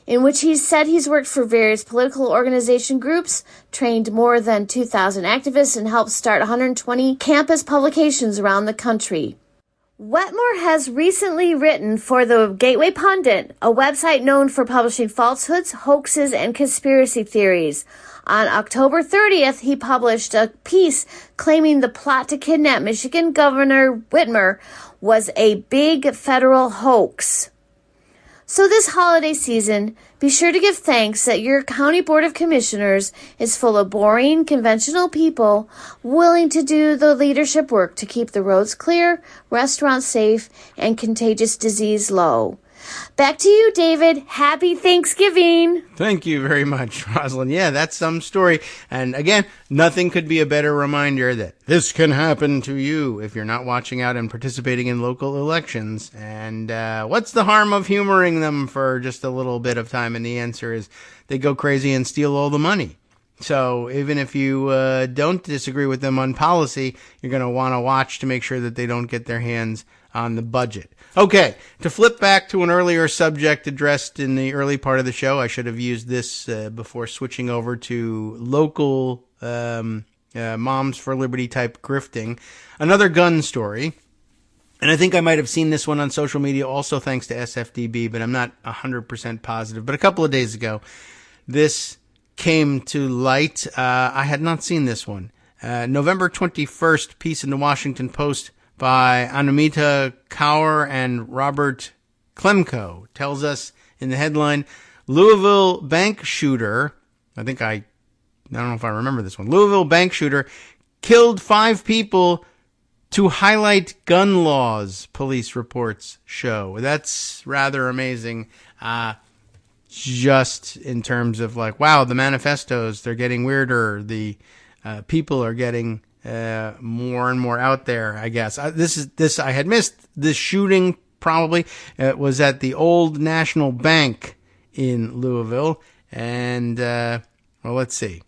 D: in which he said he's worked for various political organization groups, trained more than 2,000 activists, and helped start 120 campus publications around the country. Wetmore has recently written for the Gateway Pundit, a website known for publishing falsehoods, hoaxes, and conspiracy theories. On October 30th, he published a piece claiming the plot to kidnap Michigan Governor Whitmer was a big federal hoax. So this holiday season, be sure to give thanks that your County Board of Commissioners is full of boring, conventional people willing to do the leadership work to keep the roads clear, restaurants safe, and contagious disease low. Back to you, David. Happy Thanksgiving.
B: Thank you very much, Rosalind. Yeah, that's some story. And again, nothing could be a better reminder that this can happen to you if you're not watching out and participating in local elections. And what's the harm of humoring them for just a little bit of time? And the answer is they go crazy and steal all the money. So even if you don't disagree with them on policy, you're going to want to watch to make sure that they don't get their hands on the budget. Okay, to flip back to an earlier subject addressed in the early part of the show, I should have used this before switching over to local Moms for Liberty type grifting. Another gun story. And I think I might have seen this one on social media also thanks to SFDB, but I'm not 100% positive. But a couple of days ago, this came to light. I had not seen this one. November 21st, piece in the Washington Post by Anumita Kaur and Robert Klemko tells us in the headline, Louisville bank shooter, I don't know if I remember this one, Louisville bank shooter killed 5 people to highlight gun laws, police reports show. That's rather amazing. Just in terms of like, wow, the manifestos, they're getting weirder. The people are getting more and more out there, I guess. I had missed this shooting probably. It was at the Old National Bank in Louisville. And, well, let's see.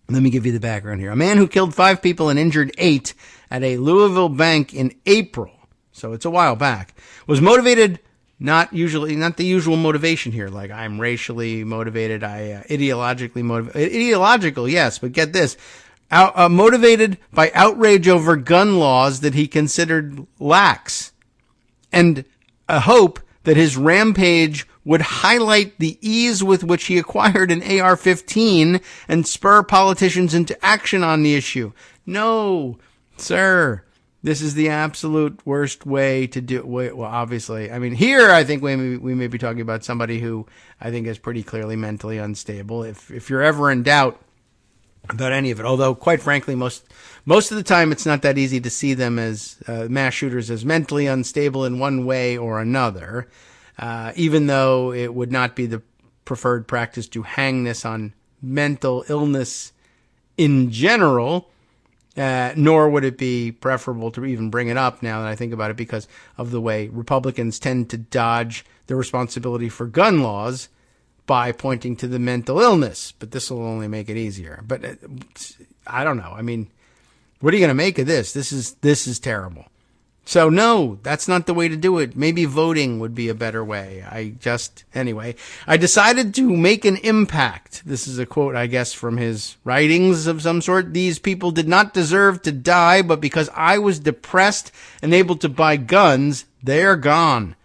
B: Let me give you the background here. A man who killed 5 people and injured 8 at a Louisville bank in April, so it's a while back, was motivated, not the usual motivation here, like I'm racially motivated, ideologically motivated. Ideological, yes, but get this. Motivated by outrage over gun laws that he considered lax, and a hope that his rampage would highlight the ease with which he acquired an AR-15 and spur politicians into action on the issue. No, sir. This is the absolute worst way to do it. Well, obviously, I mean, here I think we may be talking about somebody who I think is pretty clearly mentally unstable. If you're ever in doubt about any of it, although quite frankly, most of the time it's not that easy to see them as mass shooters as mentally unstable in one way or another, even though it would not be the preferred practice to hang this on mental illness in general. Nor would it be preferable to even bring it up now that I think about it because of the way Republicans tend to dodge the responsibility for gun laws by pointing to the mental illness. But this will only make it easier. But I don't know. I mean, what are you going to make of this? This is terrible. So no, that's not the way to do it. Maybe voting would be a better way. Anyway, I decided to make an impact. This is a quote, I guess, from his writings of some sort. These people did not deserve to die, but because I was depressed and able to buy guns, they're gone.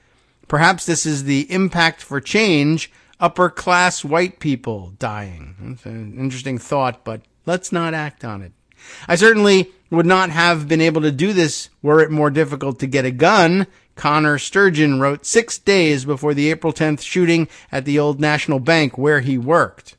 B: Perhaps this is the impact for change, upper class white people dying. That's an interesting thought, but let's not act on it. I certainly would not have been able to do this were it more difficult to get a gun, Connor Sturgeon wrote 6 days before the April 10th shooting at the Old National Bank where he worked.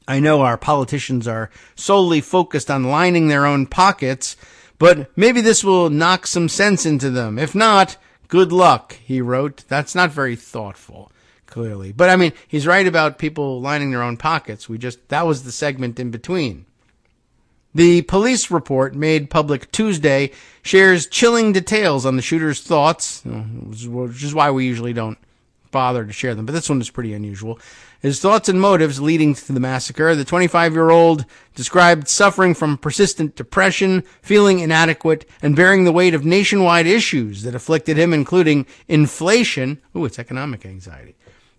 B: I know our politicians are solely focused on lining their own pockets, but maybe this will knock some sense into them. If not, good luck, he wrote. That's not very thoughtful, clearly. But I mean, he's right about people lining their own pockets. That was the segment in between. The police report made public Tuesday shares chilling details on the shooter's thoughts, which is why we usually don't bother to share them, but this one is pretty unusual. His thoughts and motives leading to the massacre. The 25-year-old described suffering from persistent depression, feeling inadequate, and bearing the weight of nationwide issues that afflicted him, including inflation, it's economic anxiety,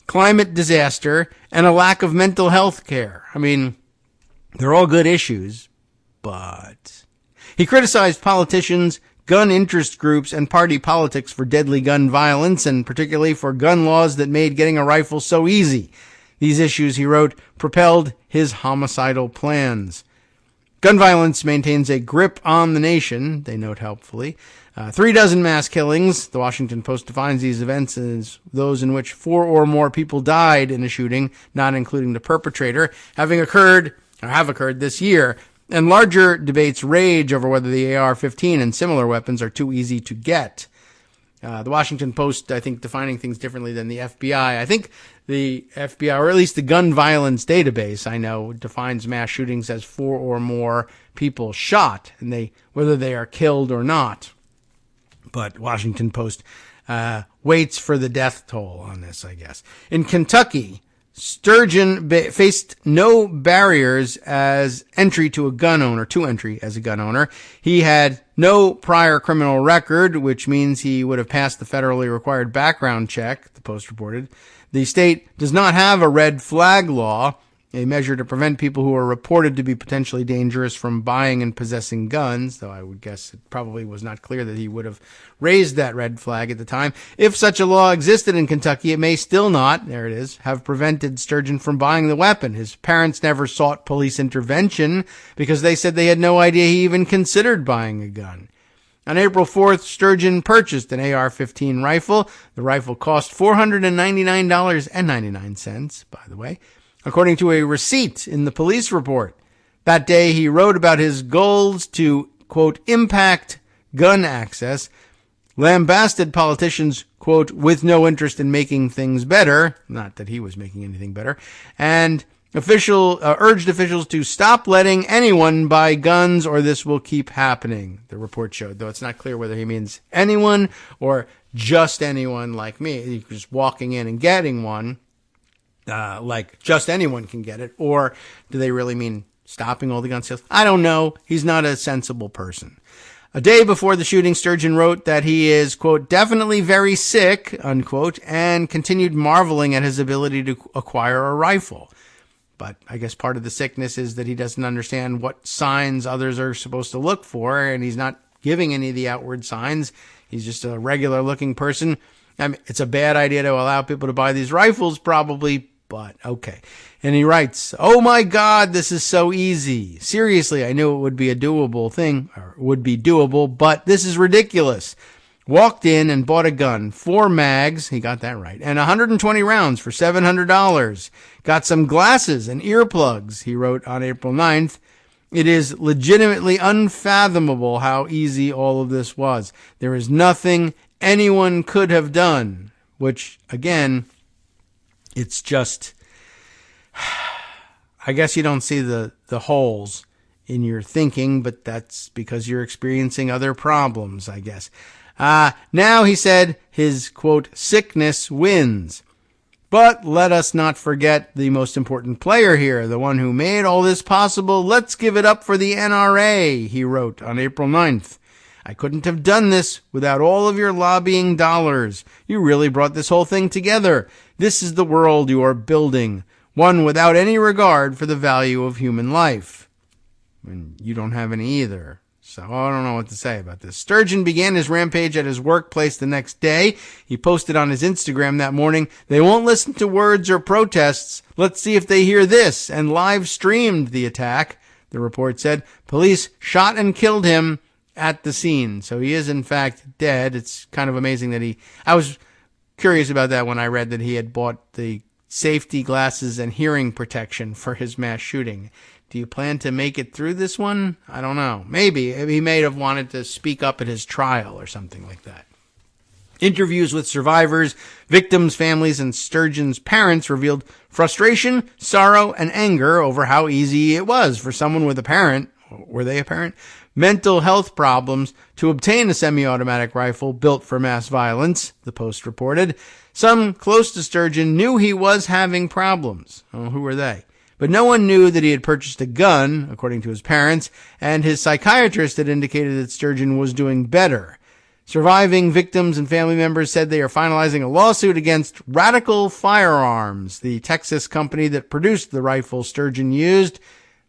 B: climate disaster, and a lack of mental health care. I mean, they're all good issues, but he criticized politicians, gun interest groups, and party politics for deadly gun violence, and particularly for gun laws that made getting a rifle so easy. These issues, he wrote, propelled his homicidal plans. Gun violence maintains a grip on the nation, they note helpfully. 36 mass killings. The Washington Post defines these events as those in which 4 or more people died in a shooting, not including the perpetrator, have occurred this year. And larger debates rage over whether the AR-15 and similar weapons are too easy to get. The Washington Post, I think, defining things differently than the FBI. I think the FBI, or at least the gun violence database, I know, defines mass shootings as 4 or more people shot, and whether they are killed or not. But Washington Post waits for the death toll on this, I guess. In Kentucky, Sturgeon faced no barriers as entry as a gun owner. He had no prior criminal record, which means he would have passed the federally required background check, the Post reported. The state does not have a red flag law, a measure to prevent people who are reported to be potentially dangerous from buying and possessing guns, though I would guess it probably was not clear that he would have raised that red flag at the time. If such a law existed in Kentucky, it may still not, there it is, have prevented Sturgeon from buying the weapon. His parents never sought police intervention because they said they had no idea he even considered buying a gun. On April 4th, Sturgeon purchased an AR-15 rifle. The rifle cost $499.99, by the way, according to a receipt in the police report. That day, he wrote about his goals to, quote, impact gun access, lambasted politicians, quote, with no interest in making things better, not that he was making anything better, and urged officials to stop letting anyone buy guns or this will keep happening, the report showed, though it's not clear whether he means anyone or just anyone like me, just walking in and getting one. Like just anyone can get it, or do they really mean stopping all the gun sales? I don't know. He's not a sensible person. A day before the shooting, Sturgeon wrote that he is, quote, definitely very sick, unquote, and continued marveling at his ability to acquire a rifle. But I guess part of the sickness is that he doesn't understand what signs others are supposed to look for, and he's not giving any of the outward signs. He's just a regular-looking person. I mean, it's a bad idea to allow people to buy these rifles, probably, but okay. And he writes, oh my God, this is so easy. Seriously, I knew it would be a doable thing, or would be doable, but this is ridiculous. Walked in and bought a gun, 4 mags, he got that right, and 120 rounds for $700. Got some glasses and earplugs, he wrote on April 9th. It is legitimately unfathomable how easy all of this was. There is nothing anyone could have done, which, again, it's just, I guess you don't see the holes in your thinking, but that's because you're experiencing other problems, I guess. Now, he said, his, quote, sickness wins. But let us not forget the most important player here, the one who made all this possible. Let's give it up for the NRA, he wrote on April 9th. I couldn't have done this without all of your lobbying dollars. You really brought this whole thing together. This is the world you are building, one without any regard for the value of human life. And you don't have any either. So I don't know what to say about this. Sturgeon began his rampage at his workplace the next day. He posted on his Instagram that morning, they won't listen to words or protests. Let's see if they hear this, and live streamed the attack. The report said police shot and killed him at the scene. So he is in fact dead. It's kind of amazing that I was curious about that when I read that he had bought the safety glasses and hearing protection for his mass shooting. Do you plan to make it through this one? I don't know. Maybe. He may have wanted to speak up at his trial or something like that. Interviews with survivors, victims, families, and Sturgeon's parents revealed frustration, sorrow, and anger over how easy it was for someone with mental health problems to obtain a semi-automatic rifle built for mass violence, the Post reported. Some close to Sturgeon knew he was having problems. Oh, who were they? But no one knew that he had purchased a gun, according to his parents, and his psychiatrist had indicated that Sturgeon was doing better. Surviving victims and family members said they are finalizing a lawsuit against Radical Firearms, the Texas company that produced the rifle Sturgeon used.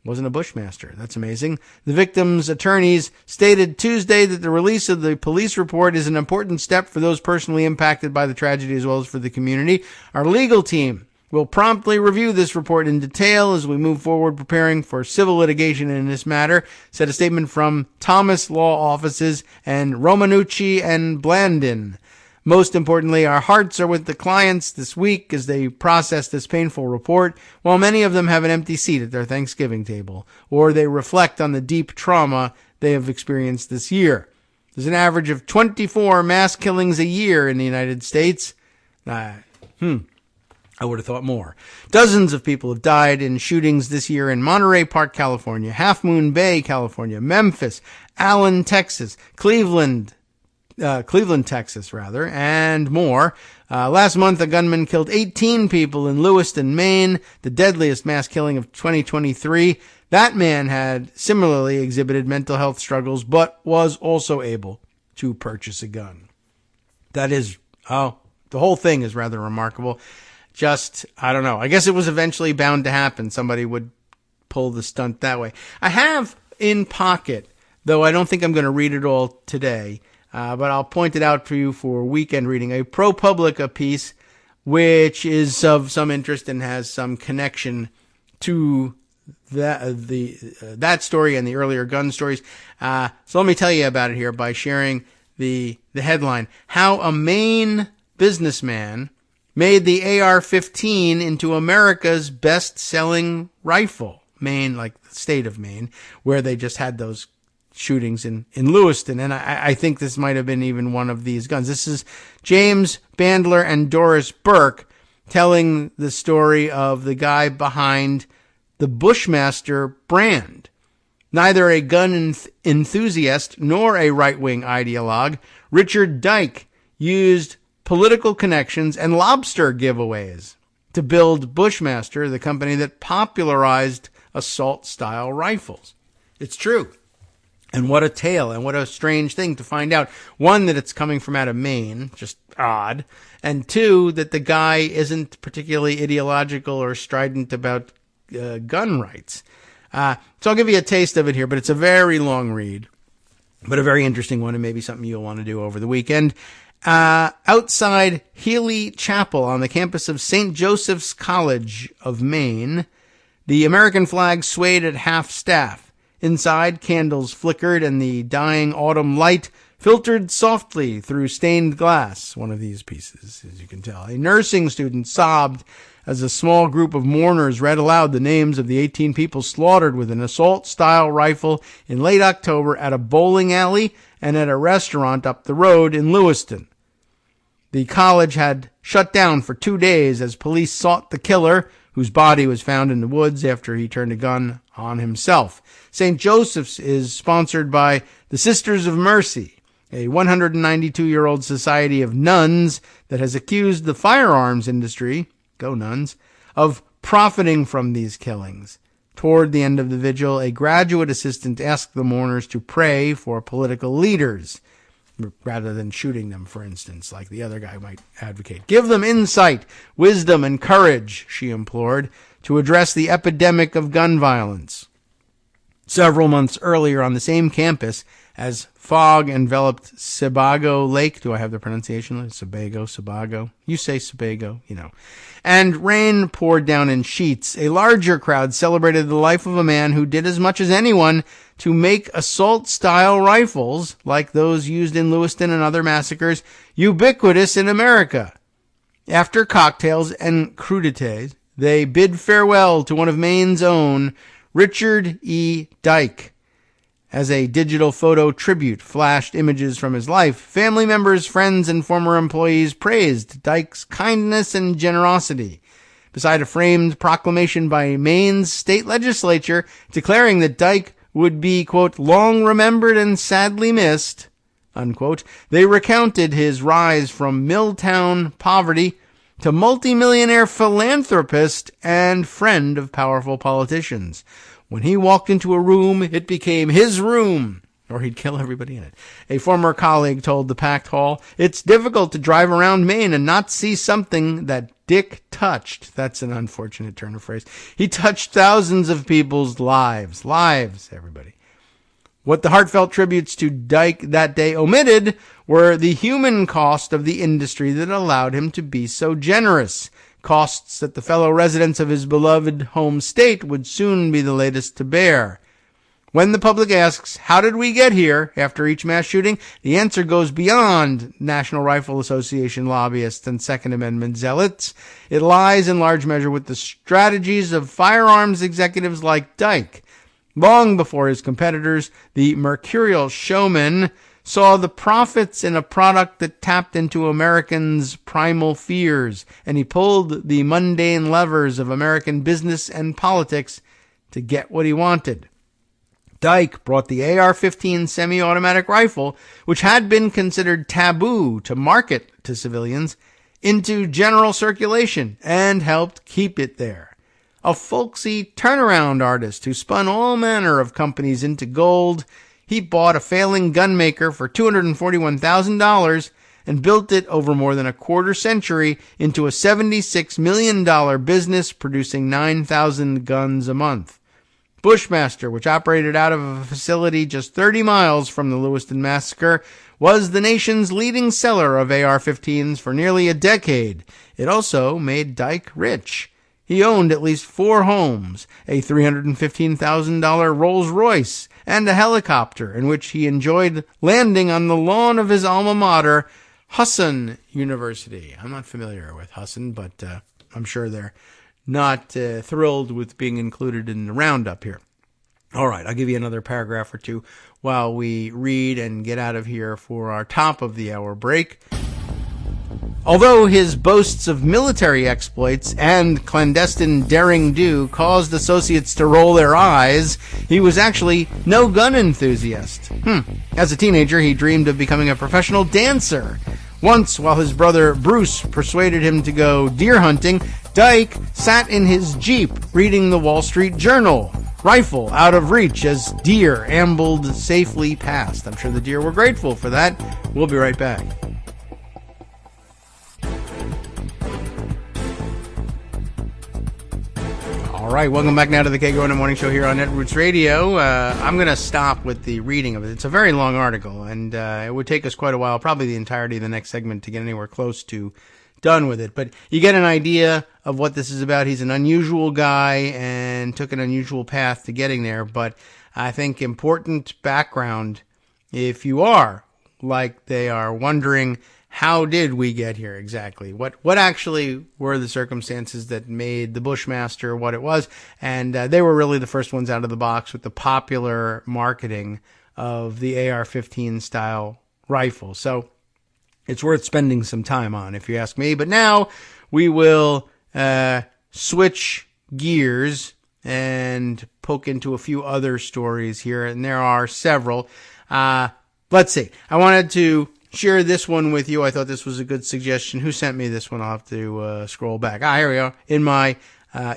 B: Wasn't a Bushmaster. That's amazing. The victims' attorneys stated Tuesday that the release of the police report is an important step for those personally impacted by the tragedy as well as for the community. Our legal team will promptly review this report in detail as we move forward preparing for civil litigation in this matter, said a statement from Thomas Law Offices and Romanucci and Blandin. Most importantly, our hearts are with the clients this week as they process this painful report, while many of them have an empty seat at their Thanksgiving table, or they reflect on the deep trauma they have experienced this year. There's an average of 24 mass killings a year in the United States. I would have thought more. Dozens of people have died in shootings this year in Monterey Park, California, Half Moon Bay, California, Memphis, Allen, Texas, Cleveland, Texas, and more. Last month, a gunman killed 18 people in Lewiston, Maine, the deadliest mass killing of 2023. That man had similarly exhibited mental health struggles, but was also able to purchase a gun. The whole thing is rather remarkable. I don't know. I guess it was eventually bound to happen. Somebody would pull the stunt that way. I have in pocket, though I don't think I'm going to read it all today, but I'll point it out for you for weekend reading, a ProPublica piece, which is of some interest and has some connection to that story and the earlier gun stories. So let me tell you about it here by sharing the headline. How a Maine businessman made the AR-15 into America's best-selling rifle. Maine, like the state of Maine, where they just had those shootings in Lewiston. And I think this might have been even one of these guns. This is James Bandler and Doris Burke telling the story of the guy behind the Bushmaster brand. Neither a gun enthusiast nor a right-wing ideologue, Richard Dyke used political connections and lobster giveaways to build Bushmaster, the company that popularized assault-style rifles. It's true. And what a tale, and what a strange thing to find out. One, that it's coming from out of Maine, just odd. And two, that the guy isn't particularly ideological or strident about gun rights. So I'll give you a taste of it here, but it's a very long read, but a very interesting one, and maybe something you'll want to do over the weekend. Outside Healy Chapel on the campus of St. Joseph's College of Maine, the American flag swayed at half-staff. Inside, candles flickered and the dying autumn light filtered softly through stained glass. One of these pieces, as you can tell. A nursing student sobbed as a small group of mourners read aloud the names of the 18 people slaughtered with an assault-style rifle in late October at a bowling alley and at a restaurant up the road in Lewiston. The college had shut down for 2 days as police sought the killer, whose body was found in the woods after he turned a gun on himself. St. Joseph's is sponsored by the Sisters of Mercy, a 192-year-old society of nuns that has accused the firearms industry, go nuns, of profiting from these killings. Toward the end of the vigil, a graduate assistant asked the mourners to pray for political leaders, rather than shooting them, for instance, like the other guy might advocate. Give them insight, wisdom, and courage, she implored, to address the epidemic of gun violence. Several months earlier on the same campus, as fog enveloped Sebago Lake, do I have the pronunciation? Sebago. You say Sebago, and rain poured down in sheets, a larger crowd celebrated the life of a man who did as much as anyone to make assault-style rifles, like those used in Lewiston and other massacres, ubiquitous in America. After cocktails and crudités, they bid farewell to one of Maine's own, Richard E. Dyke. As a digital photo tribute flashed images from his life, family members, friends, and former employees praised Dyke's kindness and generosity. Beside a framed proclamation by Maine's state legislature declaring that Dyke would be, quote, long remembered and sadly missed, unquote, they recounted his rise from Milltown poverty to multimillionaire philanthropist and friend of powerful politicians. When he walked into a room, it became his room, or he'd kill everybody in it. A former colleague told the packed hall, it's difficult to drive around Maine and not see something that Dick touched. That's an unfortunate turn of phrase. He touched thousands of people's lives. Lives, everybody. What the heartfelt tributes to Dyke that day omitted were the human cost of the industry that allowed him to be so generous. Costs that the fellow residents of his beloved home state would soon be the latest to bear. When the public asks, how did we get here after each mass shooting, the answer goes beyond National Rifle Association lobbyists and Second Amendment zealots. It lies in large measure with the strategies of firearms executives like Dyke. Long before his competitors, the mercurial showman saw the profits in a product that tapped into Americans' primal fears, and he pulled the mundane levers of American business and politics to get what he wanted. Dyke brought the AR-15 semi-automatic rifle, which had been considered taboo to market to civilians, into general circulation and helped keep it there. A folksy turnaround artist who spun all manner of companies into gold, he bought a failing gunmaker for $241,000 and built it over more than a quarter century into a $76 million business producing 9,000 guns a month. Bushmaster, which operated out of a facility just 30 miles from the Lewiston massacre, was the nation's leading seller of AR-15s for nearly a decade. It also made Dyke rich. He owned at least 4 homes, a $315,000 Rolls-Royce, and a helicopter in which he enjoyed landing on the lawn of his alma mater, Husson University. I'm not familiar with Husson, but I'm sure they're not thrilled with being included in the roundup here. All right, I'll give you another paragraph or two while we read and get out of here for our top of the hour break. Although his boasts of military exploits and clandestine daring-do caused associates to roll their eyes, he was actually no gun enthusiast. As a teenager, he dreamed of becoming a professional dancer. Once, while his brother Bruce persuaded him to go deer hunting, Dyke sat in his Jeep reading the Wall Street Journal, rifle out of reach as deer ambled safely past. I'm sure the deer were grateful for that. We'll be right back. All right, welcome back now to the Kagro in the Morning Show here on Net Roots Radio. I'm going to stop with the reading of it. It's a very long article, and it would take us quite a while, probably the entirety of the next segment, to get anywhere close to done with it. But you get an idea of what this is about. He's an unusual guy and took an unusual path to getting there. But I think important background, if you are like they are wondering, how did we get here exactly? What actually were the circumstances that made the Bushmaster what it was? And they were really the first ones out of the box with the popular marketing of the AR-15 style rifle. So it's worth spending some time on, if you ask me. But now we will switch gears and poke into a few other stories here, and there are several. Let's see. I wanted to share this one with you. I thought this was a good suggestion. Who sent me this one? I'll have to scroll back. Here we are. In my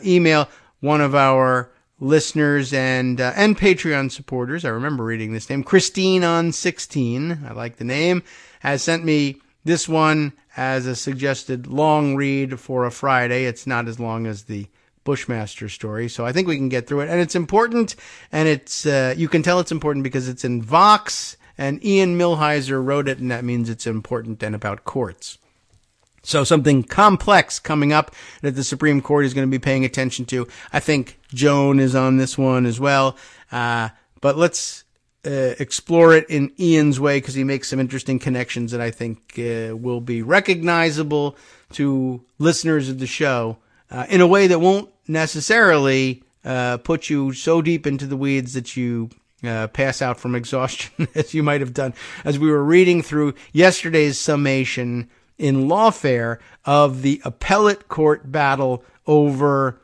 B: email, one of our listeners and Patreon supporters, I remember reading this name, Christine on 16, I like the name, has sent me this one as a suggested long read for a Friday. It's not as long as the Bushmaster story, so I think we can get through it. And it's important, and it's you can tell it's important because it's in Vox, and Ian Millhiser wrote it, and that means it's important and about courts. So something complex coming up that the Supreme Court is going to be paying attention to. I think Joan is on this one as well. But let's explore it in Ian's way, because he makes some interesting connections that I think will be recognizable to listeners of the show in a way that won't necessarily put you so deep into the weeds that you pass out from exhaustion, as you might have done as we were reading through yesterday's summation in Lawfare of the appellate court battle over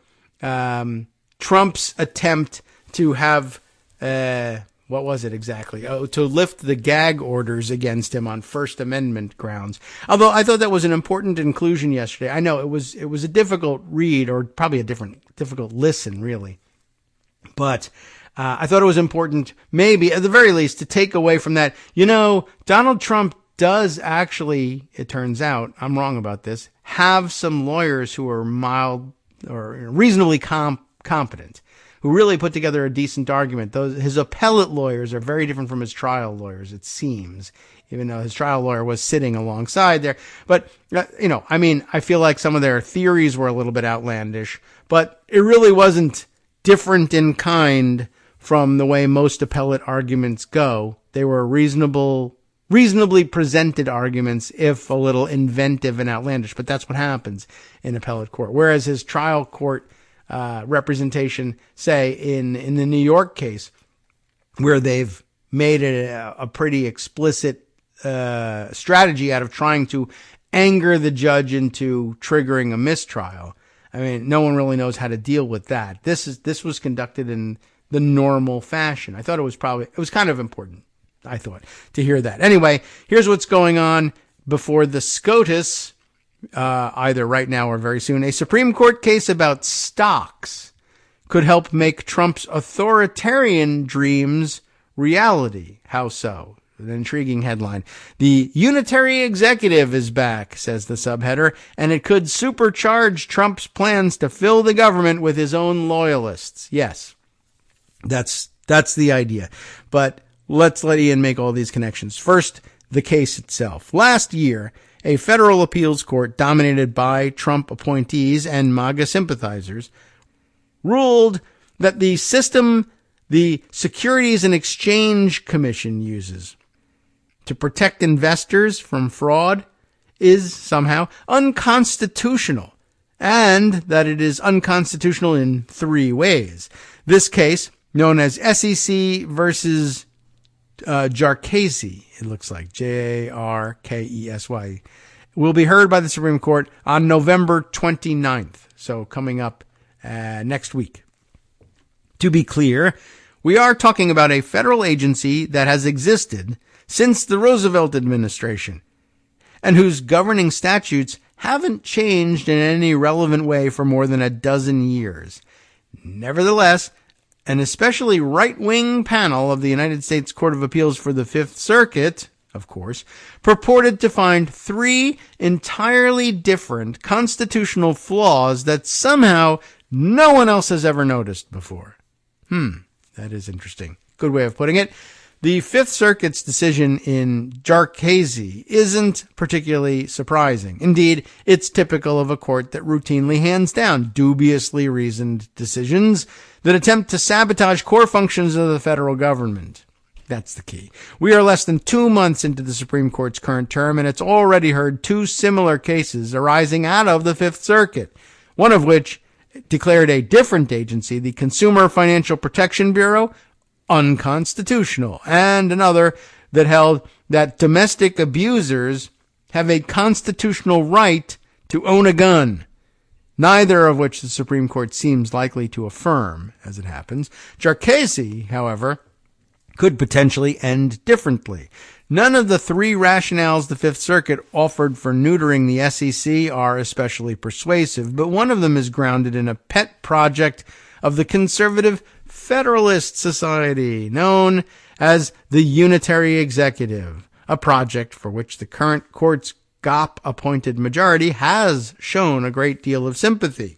B: Trump's attempt to have, what was it exactly? To lift the gag orders against him on First Amendment grounds. Although I thought that was an important inclusion yesterday. I know it was a difficult read, or probably a difficult listen, really. But I thought it was important, maybe at the very least, to take away from that. Donald Trump does actually, it turns out, I'm wrong about this, have some lawyers who are mild or reasonably competent, who really put together a decent argument. His appellate lawyers are very different from his trial lawyers, it seems, even though his trial lawyer was sitting alongside there. But, I feel like some of their theories were a little bit outlandish, but it really wasn't different in kind from the way most appellate arguments go. They were reasonably presented arguments, if a little inventive and outlandish, but that's what happens in appellate court. Whereas his trial court representation, say in the New York case, where they've made it a pretty explicit strategy out of trying to anger the judge into triggering a mistrial. No one really knows how to deal with that. This was conducted in the normal fashion. I thought it was kind of important, I thought, to hear that. Anyway, here's what's going on before the SCOTUS, either right now or very soon. A Supreme Court case about stocks could help make Trump's authoritarian dreams reality. How so? An intriguing headline. The unitary executive is back, says the subheader, and it could supercharge Trump's plans to fill the government with his own loyalists. Yes, that's the idea. But let's let Ian make all these connections. First, the case itself. Last year, a federal appeals court dominated by Trump appointees and MAGA sympathizers ruled that the system the Securities and Exchange Commission uses to protect investors from fraud is somehow unconstitutional, and that it is unconstitutional in 3 ways. This case, known as SEC versus Jarkesy, it looks like Jarkesy, will be heard by the Supreme Court on November 29th, so coming up next week. To be clear, we are talking about a federal agency that has existed since the Roosevelt administration, and whose governing statutes haven't changed in any relevant way for more than a dozen years. Nevertheless, an especially right-wing panel of the United States Court of Appeals for the Fifth Circuit, of course, purported to find 3 entirely different constitutional flaws that somehow no one else has ever noticed before. That is interesting. Good way of putting it. The Fifth Circuit's decision in Jarkesy isn't particularly surprising. Indeed, it's typical of a court that routinely hands down dubiously reasoned decisions that attempt to sabotage core functions of the federal government. That's the key. We are less than 2 months into the Supreme Court's current term, and it's already heard 2 similar cases arising out of the Fifth Circuit, one of which declared a different agency, the Consumer Financial Protection Bureau, unconstitutional, and another that held that domestic abusers have a constitutional right to own a gun, neither of which the Supreme Court seems likely to affirm, as it happens. Jarkesy, however, could potentially end differently. None of the 3 rationales the Fifth Circuit offered for neutering the SEC are especially persuasive, but one of them is grounded in a pet project of the conservative Federalist Society, known as the Unitary Executive, a project for which the current court's GOP-appointed majority has shown a great deal of sympathy.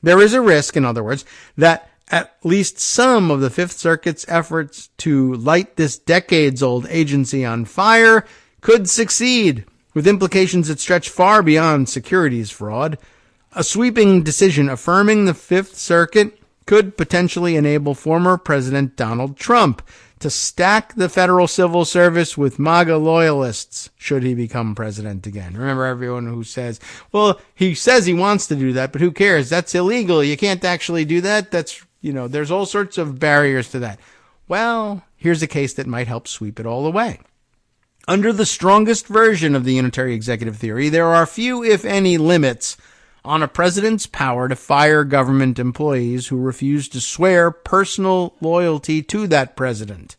B: There is a risk, in other words, that at least some of the Fifth Circuit's efforts to light this decades-old agency on fire could succeed, with implications that stretch far beyond securities fraud. A sweeping decision affirming the Fifth Circuit could potentially enable former President Donald Trump to stack the federal civil service with MAGA loyalists should he become president again. Remember everyone who says, well, he says he wants to do that, but who cares? That's illegal. You can't actually do that. That's there's all sorts of barriers to that. Well, here's a case that might help sweep it all away. Under the strongest version of the unitary executive theory, there are few, if any, limits on a president's power to fire government employees who refuse to swear personal loyalty to that president.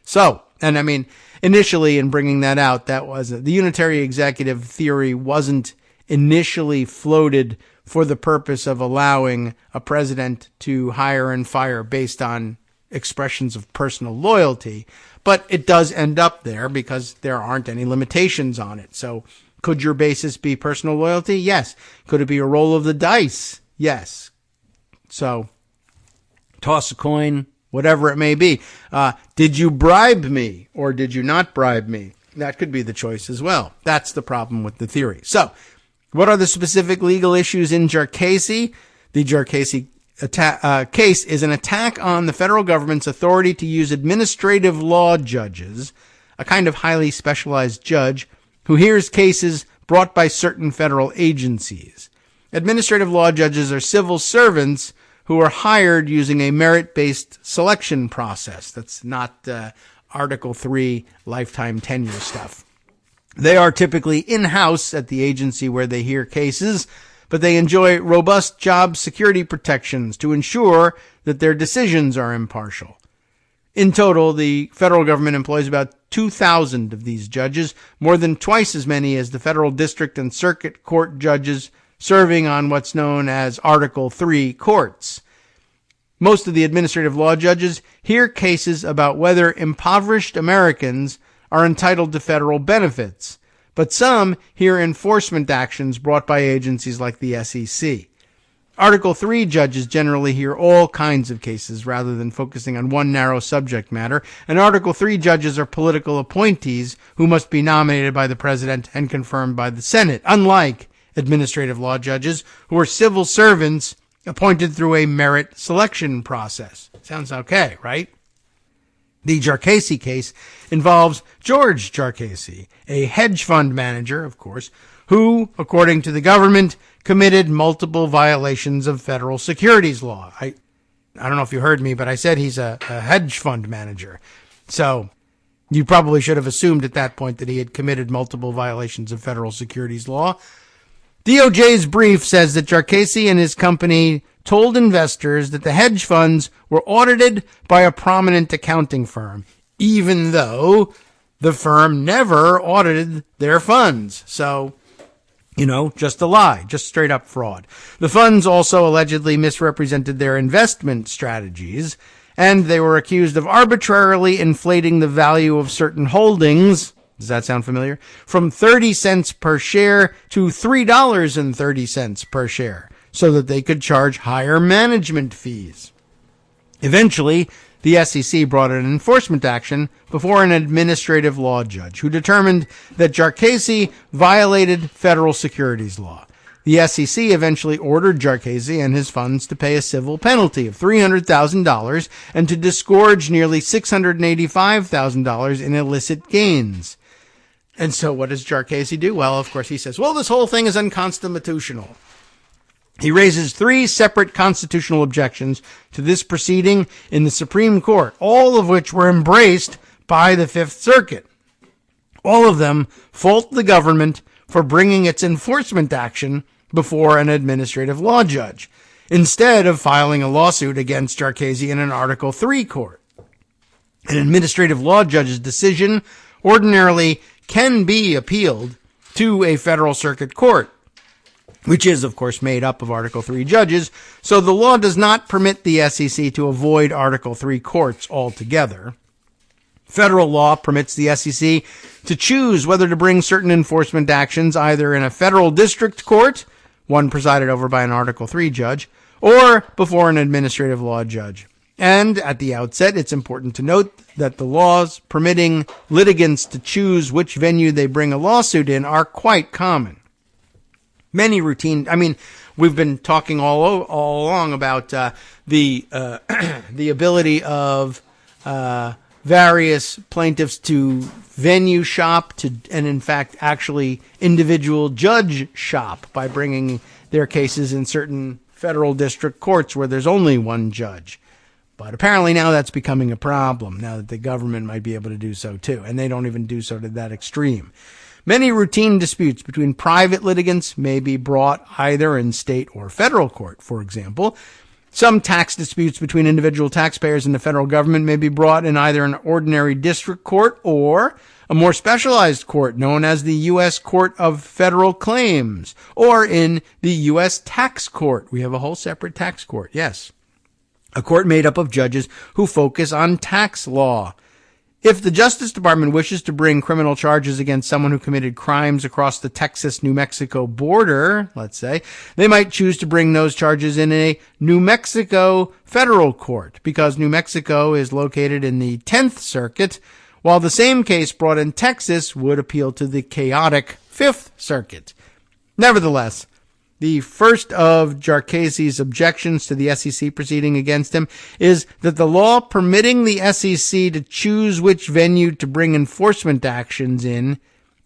B: So, and I mean, initially in bringing that out, the unitary executive theory wasn't initially floated for the purpose of allowing a president to hire and fire based on expressions of personal loyalty, but it does end up there because there aren't any limitations on it. So could your basis be personal loyalty? Yes. Could it be a roll of the dice? Yes. So toss a coin, whatever it may be. Did you bribe me or did you not bribe me? That could be the choice as well. That's the problem with the theory. So what are the specific legal issues in Jarchese? The Jarchese case is an attack on the federal government's authority to use administrative law judges, a kind of highly specialized judge who hears cases brought by certain federal agencies. Administrative law judges are civil servants who are hired using a merit-based selection process. That's not Article 3 lifetime tenure stuff. They are typically in-house at the agency where they hear cases, but they enjoy robust job security protections to ensure that their decisions are impartial. In total, the federal government employs about 2,000 of these judges, more than twice as many as the federal district and circuit court judges serving on what's known as Article 3 courts. Most of the administrative law judges hear cases about whether impoverished Americans are entitled to federal benefits, but some hear enforcement actions brought by agencies like the SEC. Article 3 judges generally hear all kinds of cases rather than focusing on one narrow subject matter, and Article 3 judges are political appointees who must be nominated by the president and confirmed by the Senate, unlike administrative law judges who are civil servants appointed through a merit selection process. Sounds okay, right? The Jarchese case involves George Jarchese, a hedge fund manager, of course, who, according to the government, committed multiple violations of federal securities law. I don't know if you heard me, but I said he's a hedge fund manager. So you probably should have assumed at that point that he had committed multiple violations of federal securities law. DOJ's brief says that Jarchese and his company told investors that the hedge funds were audited by a prominent accounting firm, even though the firm never audited their funds. So, just a lie, just straight up fraud. The funds also allegedly misrepresented their investment strategies, and they were accused of arbitrarily inflating the value of certain holdings. Does that sound familiar? From 30 cents per share to $3.30 per share, so that they could charge higher management fees. Eventually, the SEC brought an enforcement action before an administrative law judge who determined that Jarchese violated federal securities law. The SEC eventually ordered Jarchese and his funds to pay a civil penalty of $300,000 and to disgorge nearly $685,000 in illicit gains. And so what does Jarchese do? Well, of course, he says, this whole thing is unconstitutional. He raises 3 separate constitutional objections to this proceeding in the Supreme Court, all of which were embraced by the Fifth Circuit. All of them fault the government for bringing its enforcement action before an administrative law judge, instead of filing a lawsuit against Jarchese in an Article 3 court. An administrative law judge's decision ordinarily can be appealed to a federal circuit court, which is, of course, made up of Article 3 judges, so the law does not permit the SEC to avoid Article 3 courts altogether. Federal law permits the SEC to choose whether to bring certain enforcement actions either in a federal district court, one presided over by an Article 3 judge, or before an administrative law judge. And at the outset, it's important to note that the laws permitting litigants to choose which venue they bring a lawsuit in are quite common. Many we've been talking all along about the ability of various plaintiffs to venue shop and in fact actually individual judge shop by bringing their cases in certain federal district courts where there's only one judge. But apparently now that's becoming a problem, now that the government might be able to do so too, and they don't even do so to that extreme. Many routine disputes between private litigants may be brought either in state or federal court, for example. Some tax disputes between individual taxpayers and the federal government may be brought in either an ordinary district court or a more specialized court known as the U.S. Court of Federal Claims, or in the U.S. Tax Court. We have a whole separate tax court, yes. A court made up of judges who focus on tax law. If the Justice Department wishes to bring criminal charges against someone who committed crimes across the Texas-New Mexico border, let's say, they might choose to bring those charges in a New Mexico federal court because New Mexico is located in the 10th Circuit, while the same case brought in Texas would appeal to the chaotic 5th Circuit. Nevertheless, the first of Jarches's objections to the SEC proceeding against him is that the law permitting the SEC to choose which venue to bring enforcement actions in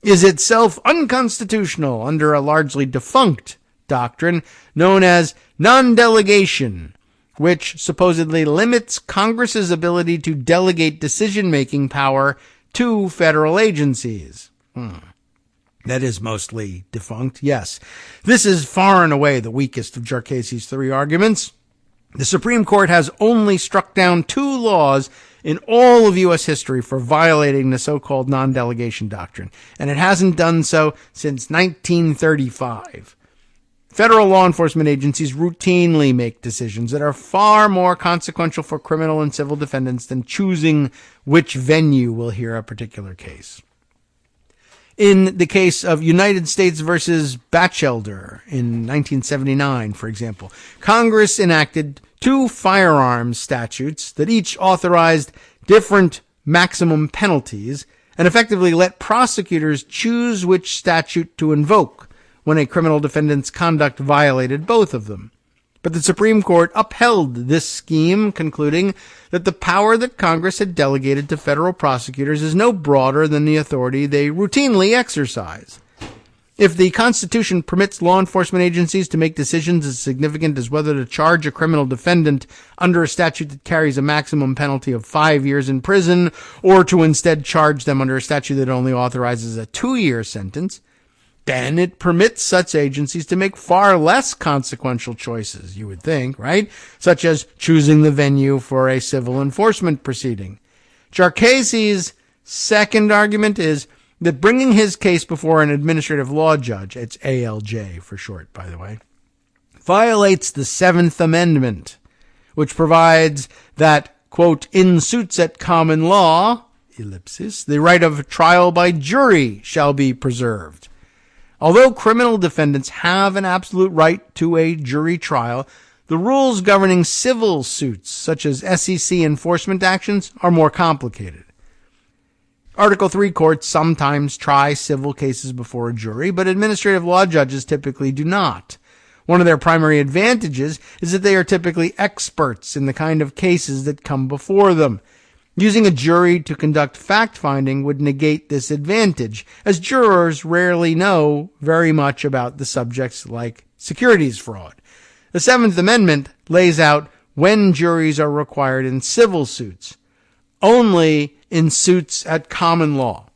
B: is itself unconstitutional under a largely defunct doctrine known as non-delegation, which supposedly limits Congress's ability to delegate decision-making power to federal agencies. That is mostly defunct, yes. This is far and away the weakest of Jarches's three arguments. The Supreme Court has only struck down 2 laws in all of U.S. history for violating the so-called non-delegation doctrine, and it hasn't done so since 1935. Federal law enforcement agencies routinely make decisions that are far more consequential for criminal and civil defendants than choosing which venue will hear a particular case. In the case of United States versus Batchelder in 1979, for example, Congress enacted 2 firearms statutes that each authorized different maximum penalties and effectively let prosecutors choose which statute to invoke when a criminal defendant's conduct violated both of them. But the Supreme Court upheld this scheme, concluding that the power that Congress had delegated to federal prosecutors is no broader than the authority they routinely exercise. If the Constitution permits law enforcement agencies to make decisions as significant as whether to charge a criminal defendant under a statute that carries a maximum penalty of 5 years in prison, or to instead charge them under a statute that only authorizes a 2-year sentence, then it permits such agencies to make far less consequential choices, you would think, right? Such as choosing the venue for a civil enforcement proceeding. Jarches's second argument is that bringing his case before an administrative law judge, it's ALJ for short, by the way, violates the 7th Amendment, which provides that, quote, in suits at common law, ellipsis, the right of trial by jury shall be preserved. Although criminal defendants have an absolute right to a jury trial, the rules governing civil suits, such as SEC enforcement actions, are more complicated. Article 3 courts sometimes try civil cases before a jury, but administrative law judges typically do not. One of their primary advantages is that they are typically experts in the kind of cases that come before them. Using a jury to conduct fact-finding would negate this advantage, as jurors rarely know very much about the subjects like securities fraud. The 7th Amendment lays out when juries are required in civil suits, only in suits at common law.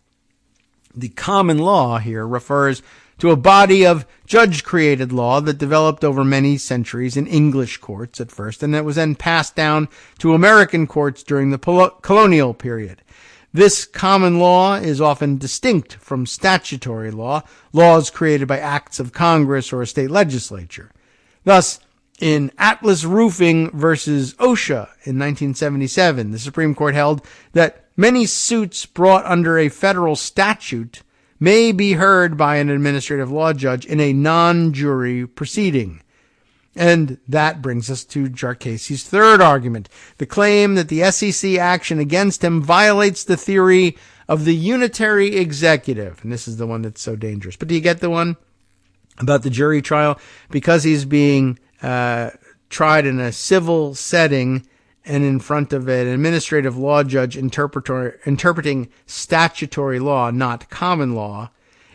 B: The common law here refers to a body of judge-created law that developed over many centuries in English courts at first, and that was then passed down to American courts during the colonial period. This common law is often distinct from statutory law, laws created by acts of Congress or a state legislature. Thus, in Atlas Roofing versus OSHA in 1977, the Supreme Court held that many suits brought under a federal statute may be heard by an administrative law judge in a non-jury proceeding. And that brings us to Jarches's third argument, the claim that the SEC action against him violates the theory of the unitary executive. And this is the one that's so dangerous. But do you get the one about the jury trial? Because he's being tried in a civil setting and in front of an administrative law judge interpreting statutory law, not common law,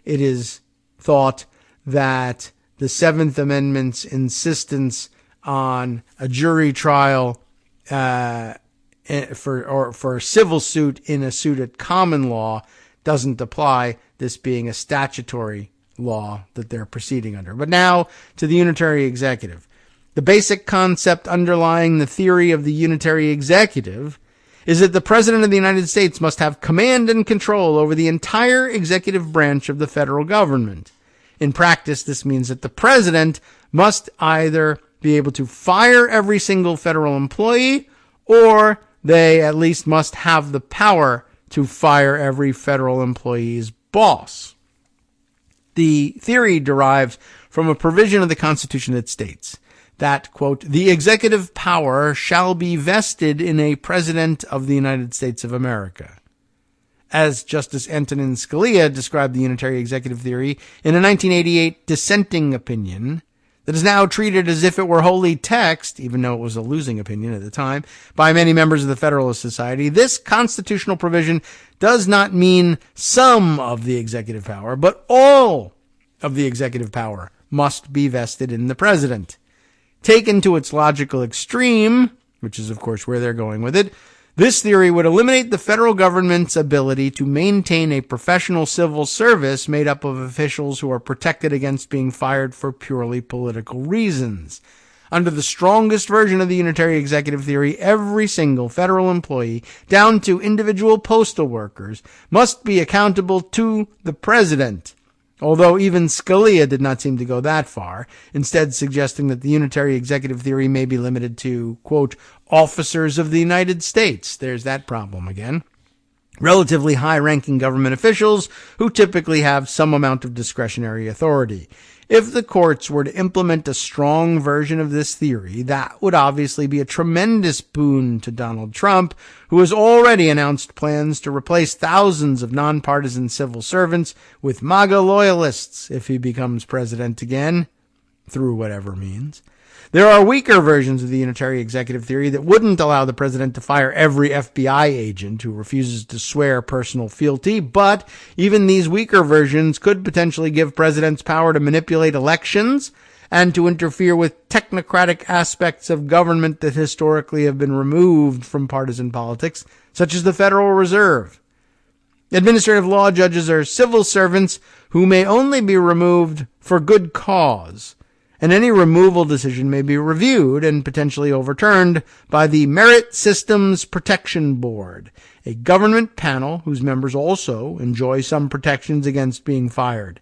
B: it is thought that the 7th Amendment's insistence on a jury trial for a civil suit in a suit at common law doesn't apply, this being a statutory law that they're proceeding under. But now to the unitary executive. The basic concept underlying the theory of the unitary executive is that the President of the United States must have command and control over the entire executive branch of the federal government. In practice, this means that the President must either be able to fire every single federal employee, or they at least must have the power to fire every federal employee's boss. The theory derives from a provision of the Constitution that states that, quote, the executive power shall be vested in a President of the United States of America. As Justice Antonin Scalia described the unitary executive theory in a 1988 dissenting opinion that is now treated as if it were holy text, even though it was a losing opinion at the time, by many members of the Federalist Society, this constitutional provision does not mean some of the executive power, but all of the executive power must be vested in the President. Taken to its logical extreme, which is of course where they're going with it, this theory would eliminate the federal government's ability to maintain a professional civil service made up of officials who are protected against being fired for purely political reasons. Under the strongest version of the unitary executive theory, every single federal employee, down to individual postal workers, must be accountable to the President. Although even Scalia did not seem to go that far, instead suggesting that the unitary executive theory may be limited to, quote, officers of the United States. There's that problem again. Relatively high-ranking government officials who typically have some amount of discretionary authority. If the courts were to implement a strong version of this theory, that would obviously be a tremendous boon to Donald Trump, who has already announced plans to replace thousands of nonpartisan civil servants with MAGA loyalists if he becomes president again, through whatever means. There are weaker versions of the unitary executive theory that wouldn't allow the president to fire every FBI agent who refuses to swear personal fealty, but even these weaker versions could potentially give presidents power to manipulate elections and to interfere with technocratic aspects of government that historically have been removed from partisan politics, such as the Federal Reserve. Administrative law judges are civil servants who may only be removed for good cause, and any removal decision may be reviewed and potentially overturned by the Merit Systems Protection Board, a government panel whose members also enjoy some protections against being fired.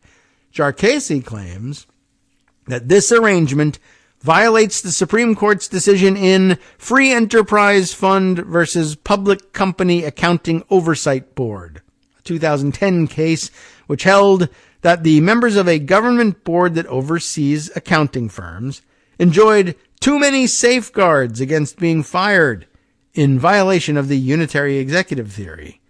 B: Jarchese claims that this arrangement violates the Supreme Court's decision in Free Enterprise Fund versus Public Company Accounting Oversight Board, a 2010 case which held that the members of a government board that oversees accounting firms enjoyed too many safeguards against being fired in violation of the unitary executive theory.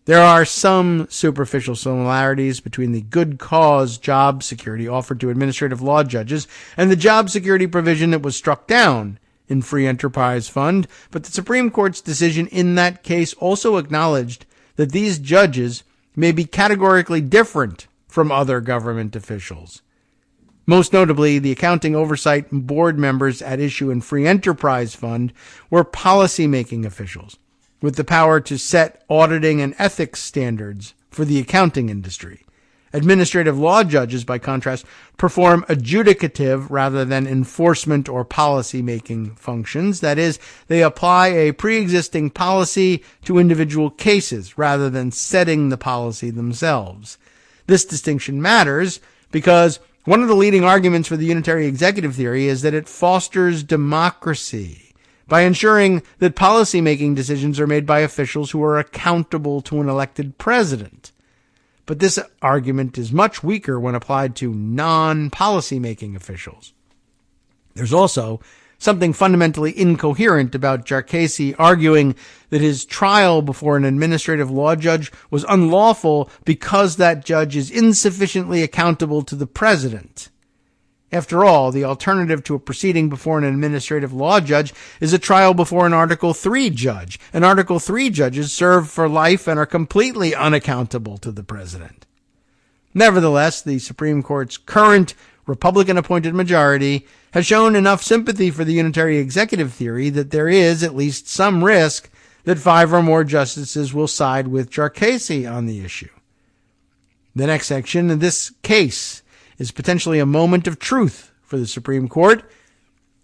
B: There are some superficial similarities between the good cause job security offered to administrative law judges and the job security provision that was struck down in Free Enterprise Fund, but the Supreme Court's decision in that case also acknowledged that these judges may be categorically different from other government officials. Most notably, the accounting oversight board members at issue in Free Enterprise Fund were policy-making officials with the power to set auditing and ethics standards for the accounting industry. Administrative law judges, by contrast, perform adjudicative rather than enforcement or policy-making functions. That is, they apply a pre-existing policy to individual cases rather than setting the policy themselves. This distinction matters because one of the leading arguments for the unitary executive theory is that it fosters democracy by ensuring that policy-making decisions are made by officials who are accountable to an elected president. But this argument is much weaker when applied to non-policy-making officials. There's also something fundamentally incoherent about Jarchese arguing that his trial before an administrative law judge was unlawful because that judge is insufficiently accountable to the president. After all, the alternative to a proceeding before an administrative law judge is a trial before an Article III judge. And Article III judges serve for life and are completely unaccountable to the president. Nevertheless, the Supreme Court's current Republican-appointed majority has shown enough sympathy for the unitary executive theory that there is at least some risk that 5 or more justices will side with Jarchese on the issue. The next section in this case is potentially a moment of truth for the Supreme Court.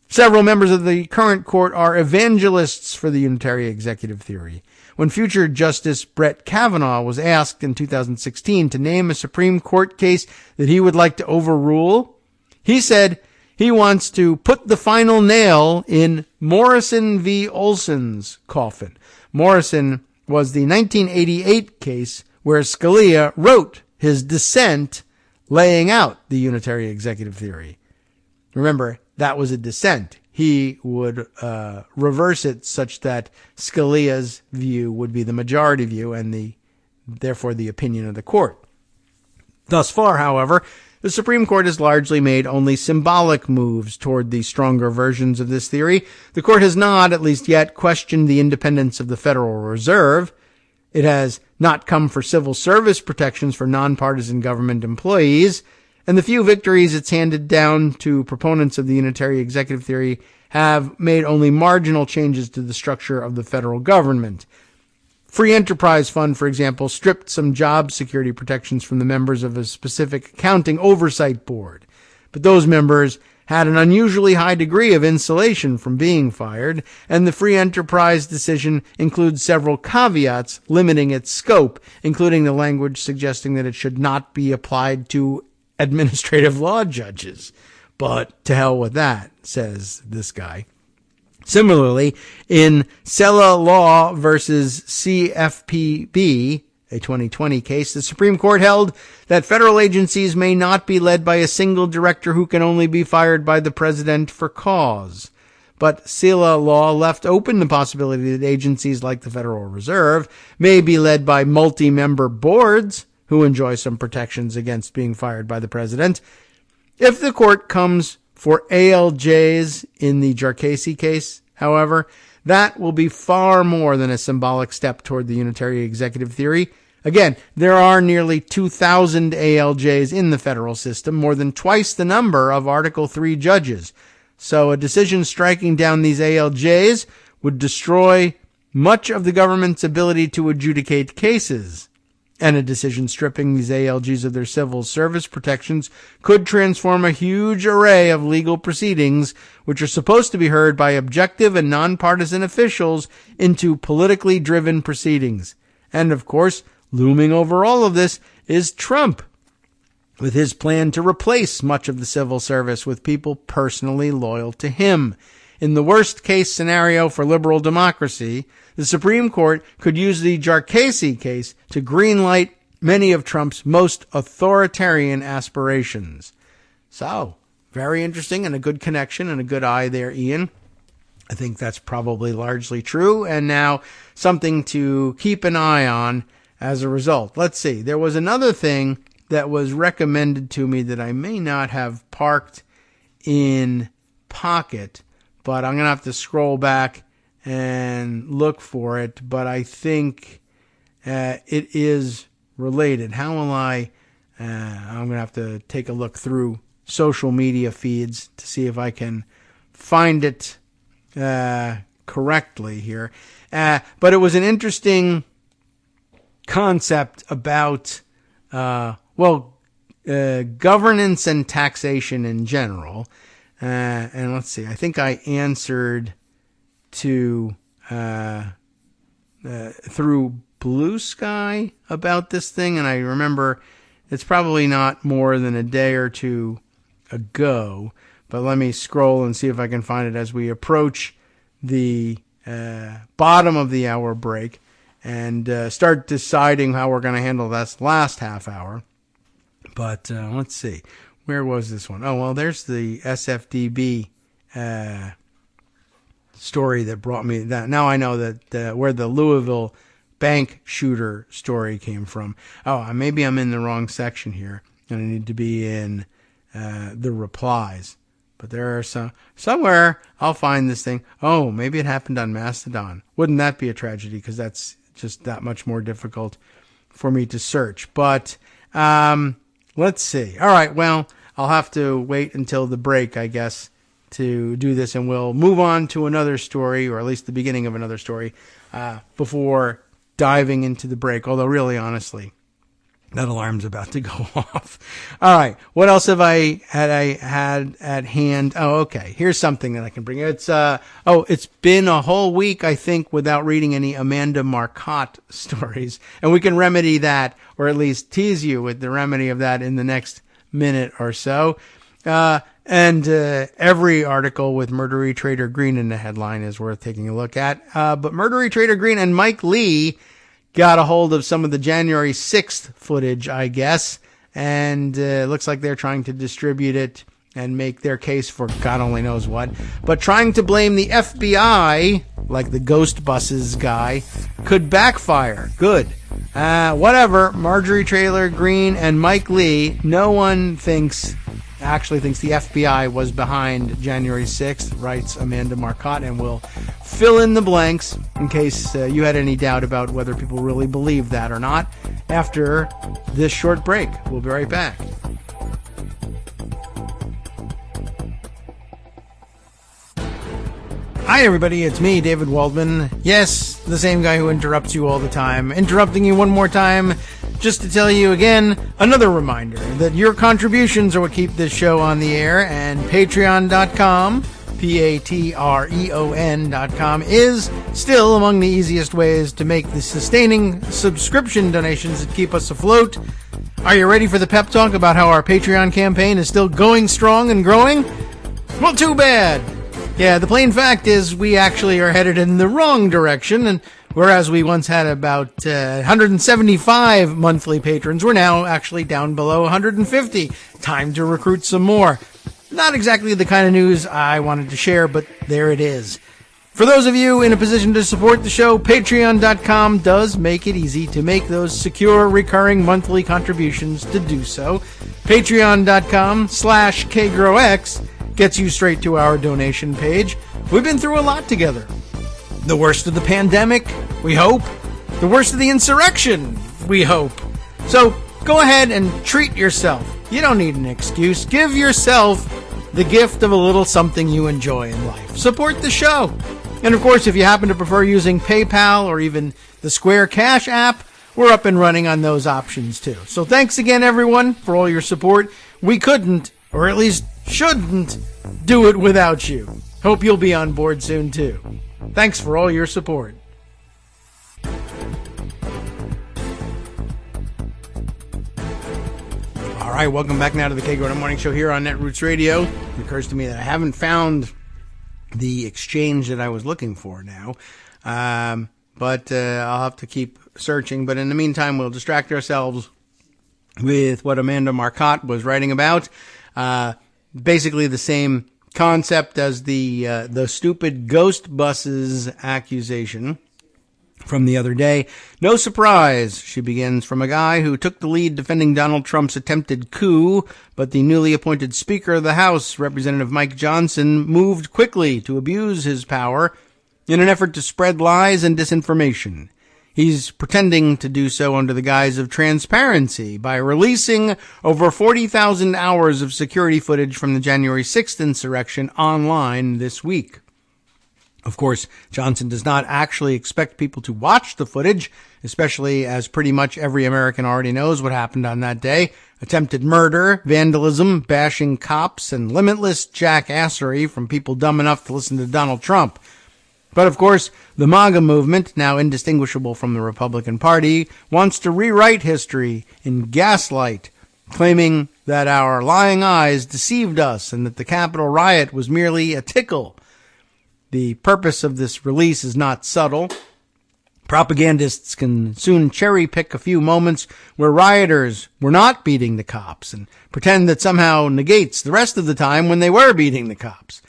B: Several members of the current court are evangelists for the unitary executive theory. When future Justice Brett Kavanaugh was asked in 2016 to name a Supreme Court case that he would like to overrule, he said he wants to put the final nail in Morrison v. Olson's coffin. Morrison was the 1988 case where Scalia wrote his dissent laying out the unitary executive theory. Remember, that was a dissent. He would reverse it such that Scalia's view would be the majority view and therefore the opinion of the court. Thus far, however, the Supreme Court has largely made only symbolic moves toward the stronger versions of this theory. The court has not, at least yet, questioned the independence of the Federal Reserve. It has not come for civil service protections for nonpartisan government employees, and the few victories it's handed down to proponents of the unitary executive theory have made only marginal changes to the structure of the federal government. Free Enterprise Fund, for example, stripped some job security protections from the members of a specific accounting oversight board. But those members had an unusually high degree of insulation from being fired, and the Free Enterprise decision includes several caveats limiting its scope, including the language suggesting that it should not be applied to administrative law judges. But to hell with that, says this guy. Similarly, in Sella Law versus CFPB, a 2020 case, the Supreme Court held that federal agencies may not be led by a single director who can only be fired by the president for cause. But Sella Law left open the possibility that agencies like the Federal Reserve may be led by multi-member boards who enjoy some protections against being fired by the president. If the court comes for ALJs in the Jarchese case, however, that will be far more than a symbolic step toward the unitary executive theory. Again, there are nearly 2,000 ALJs in the federal system, more than twice the number of Article III judges. So a decision striking down these ALJs would destroy much of the government's ability to adjudicate cases. And a decision stripping these ALJs of their civil service protections could transform a huge array of legal proceedings, which are supposed to be heard by objective and nonpartisan officials, into politically driven proceedings. And of course, looming over all of this is Trump, with his plan to replace much of the civil service with people personally loyal to him. In the worst case scenario for liberal democracy, the Supreme Court could use the Jarchese case to greenlight many of Trump's most authoritarian aspirations. So, very interesting and a good connection and a good eye there, Ian. I think that's probably largely true, and now something to keep an eye on as a result. Let's see. There was another thing that was recommended to me that I may not have parked in Pocket, but I'm going to have to scroll back and look for it, but I think it is related. How will I'm going to have to take a look through social media feeds to see if I can find it correctly here. But it was an interesting concept about, governance and taxation in general. And let's see, I think I answered to through Blue Sky about this thing, and I remember it's probably not more than a day or two ago, but let me scroll and see if I can find it as we approach the bottom of the hour break and start deciding how we're going to handle this last half hour. But let's see. Where was this one? Oh, well, there's the SFDB story that brought me that. Now I know that where the Louisville bank shooter story came from. Oh, maybe I'm in the wrong section here, and I need to be in the replies. But there are somewhere I'll find this thing. Oh, maybe it happened on Mastodon. Wouldn't that be a tragedy? Because that's just that much more difficult for me to search. But let's see. All right, well, I'll have to wait until the break, I guess, to do this, and we'll move on to another story, or at least the beginning of another story, before diving into the break. Although, really, honestly, that alarm's about to go off. All right. What else have I had at hand? Oh, okay. Here's something that I can bring. It's been a whole week, I think, without reading any Amanda Marcotte stories. And we can remedy that, or at least tease you with the remedy of that in the next minute or so. And every article with Murdery Trader Green in the headline is worth taking a look at. But Murdery Trader Green and Mike Lee got a hold of some of the January 6th footage, I guess, and it looks like they're trying to distribute it and make their case for God only knows what. But trying to blame the FBI, like the Ghost Buses guy, could backfire. Good. Whatever. Marjorie Traylor Greene and Mike Lee, no one actually thinks the FBI was behind January 6th, writes Amanda Marcotte, and will fill in the blanks in case you had any doubt about whether people really believe that or not after this short break. We'll be right back. Hi everybody, it's me, David Waldman. Yes, the same guy who interrupts you all the time. Interrupting you one more time just to tell you again, another reminder that your contributions are what keep this show on the air, and patreon.com, patreon.com, is still among the easiest ways to make the sustaining subscription donations that keep us afloat. Are you ready for the pep talk about how our Patreon campaign is still going strong and growing? Well, too bad. Yeah, the plain fact is we actually are headed in the wrong direction, and whereas we once had about 175 monthly patrons, we're now actually down below 150. Time to recruit some more. Not exactly the kind of news I wanted to share, but there it is. For those of you in a position to support the show, patreon.com does make it easy to make those secure, recurring monthly contributions to do so. Patreon.com/KagroX gets you straight to our donation page. We've been through a lot together. The worst of the pandemic, we hope. The worst of the insurrection, we hope. So go ahead and treat yourself. You don't need an excuse. Give yourself the gift of a little something you enjoy in life. Support the show. And of course, if you happen to prefer using PayPal or even the Square Cash app, we're up and running on those options too. So thanks again, everyone, for all your support. We couldn't, or at least shouldn't, do it without you. Hope you'll be on board soon too. Thanks for all your support. All right, welcome back now to the Kagro Morning Show here on Netroots Radio. It occurs to me that I haven't found the exchange that I was looking for now, but I'll have to keep searching. But in the meantime, we'll distract ourselves with what Amanda Marcotte was writing about. Basically the same concept as the stupid Ghost Buses accusation from the other day. No surprise, she begins, from a guy who took the lead defending Donald Trump's attempted coup, but the newly appointed Speaker of the House, Representative Mike Johnson, moved quickly to abuse his power in an effort to spread lies and disinformation. He's pretending to do so under the guise of transparency by releasing over 40,000 hours of security footage from the January 6th insurrection online this week. Of course, Johnson does not actually expect people to watch the footage, especially as pretty much every American already knows what happened on that day. Attempted murder, vandalism, bashing cops, and limitless jackassery from people dumb enough to listen to Donald Trump. But of course, the MAGA movement, now indistinguishable from the Republican Party, wants to rewrite history in gaslight, claiming that our lying eyes deceived us and that the Capitol riot was merely a tickle. The purpose of this release is not subtle. Propagandists can soon cherry-pick a few moments where rioters were not beating the cops and pretend that somehow negates the rest of the time when they were beating the cops.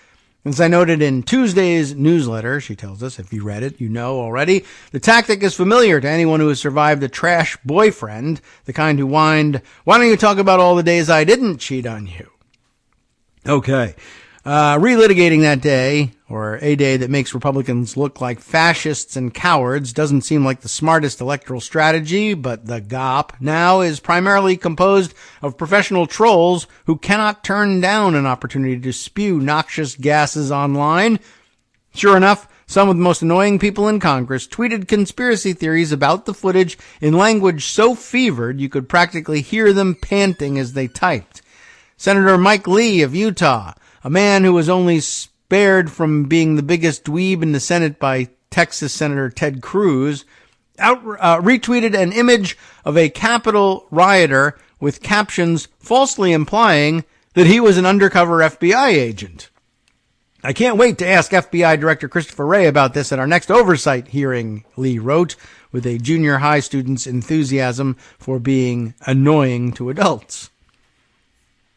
B: As I noted in Tuesday's newsletter, she tells us, if you read it, you know already, the tactic is familiar to anyone who has survived a trash boyfriend, the kind who whined, "Why don't you talk about all the days I didn't cheat on you?" Okay. Relitigating that day, or a day that makes Republicans look like fascists and cowards, doesn't seem like the smartest electoral strategy, but the GOP now is primarily composed of professional trolls who cannot turn down an opportunity to spew noxious gases online. Sure enough, some of the most annoying people in Congress tweeted conspiracy theories about the footage in language so fevered you could practically hear them panting as they typed. Senator Mike Lee of Utah, a man who was only spared from being the biggest dweeb in the Senate by Texas Senator Ted Cruz, retweeted an image of a Capitol rioter with captions falsely implying that he was an undercover FBI agent. I can't wait to ask FBI Director Christopher Wray about this at our next oversight hearing, Lee wrote, with a junior high student's enthusiasm for being annoying to adults.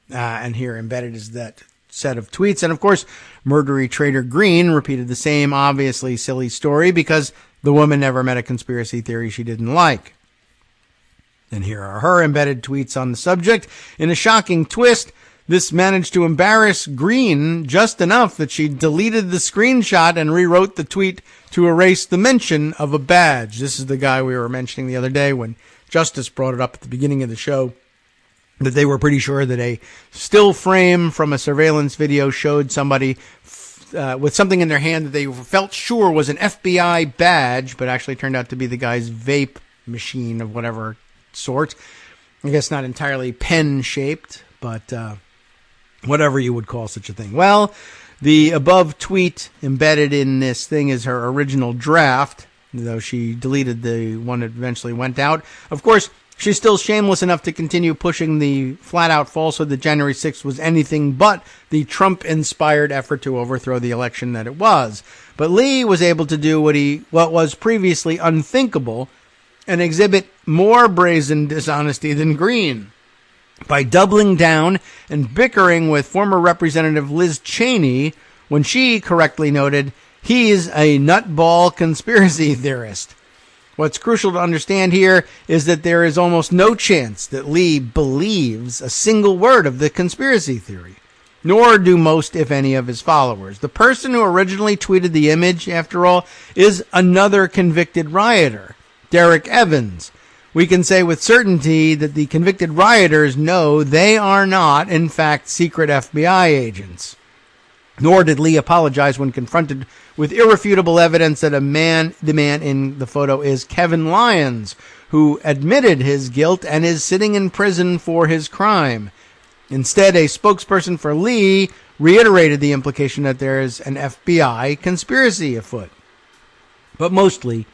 B: And here embedded is that set of tweets. And of course, murdery Trader Green repeated the same obviously silly story because the woman never met a conspiracy theory she didn't like. And here are her embedded tweets on the subject. In a shocking twist, this managed to embarrass Green just enough that she deleted the screenshot and rewrote the tweet to erase the mention of a badge. This is the guy we were mentioning the other day when Justice brought it up at the beginning of the show, that they were pretty sure that a still frame from a surveillance video showed somebody with something in their hand that they felt sure was an FBI badge, but actually turned out to be the guy's vape machine of whatever sort. I guess not entirely pen-shaped, but whatever you would call such a thing. Well, the above tweet embedded in this thing is her original draft, though she deleted the one that eventually went out. Of course, she's still shameless enough to continue pushing the flat-out falsehood that January 6th was anything but the Trump-inspired effort to overthrow the election that it was. But Lee was able to do what was previously unthinkable and exhibit more brazen dishonesty than Green by doubling down and bickering with former Representative Liz Cheney when she correctly noted he's a nutball conspiracy theorist. What's crucial to understand here is that there is almost no chance that Lee believes a single word of the conspiracy theory, nor do most, if any, of his followers. The person who originally tweeted the image, after all, is another convicted rioter, Derek Evans. We can say with certainty that the convicted rioters know they are not, in fact, secret FBI agents. Nor did Lee apologize when confronted with irrefutable evidence that the man in the photo is Kevin Lyons, who admitted his guilt and is sitting in prison for his crime. Instead, a spokesperson for Lee reiterated the implication that there is an FBI conspiracy afoot. But mostly,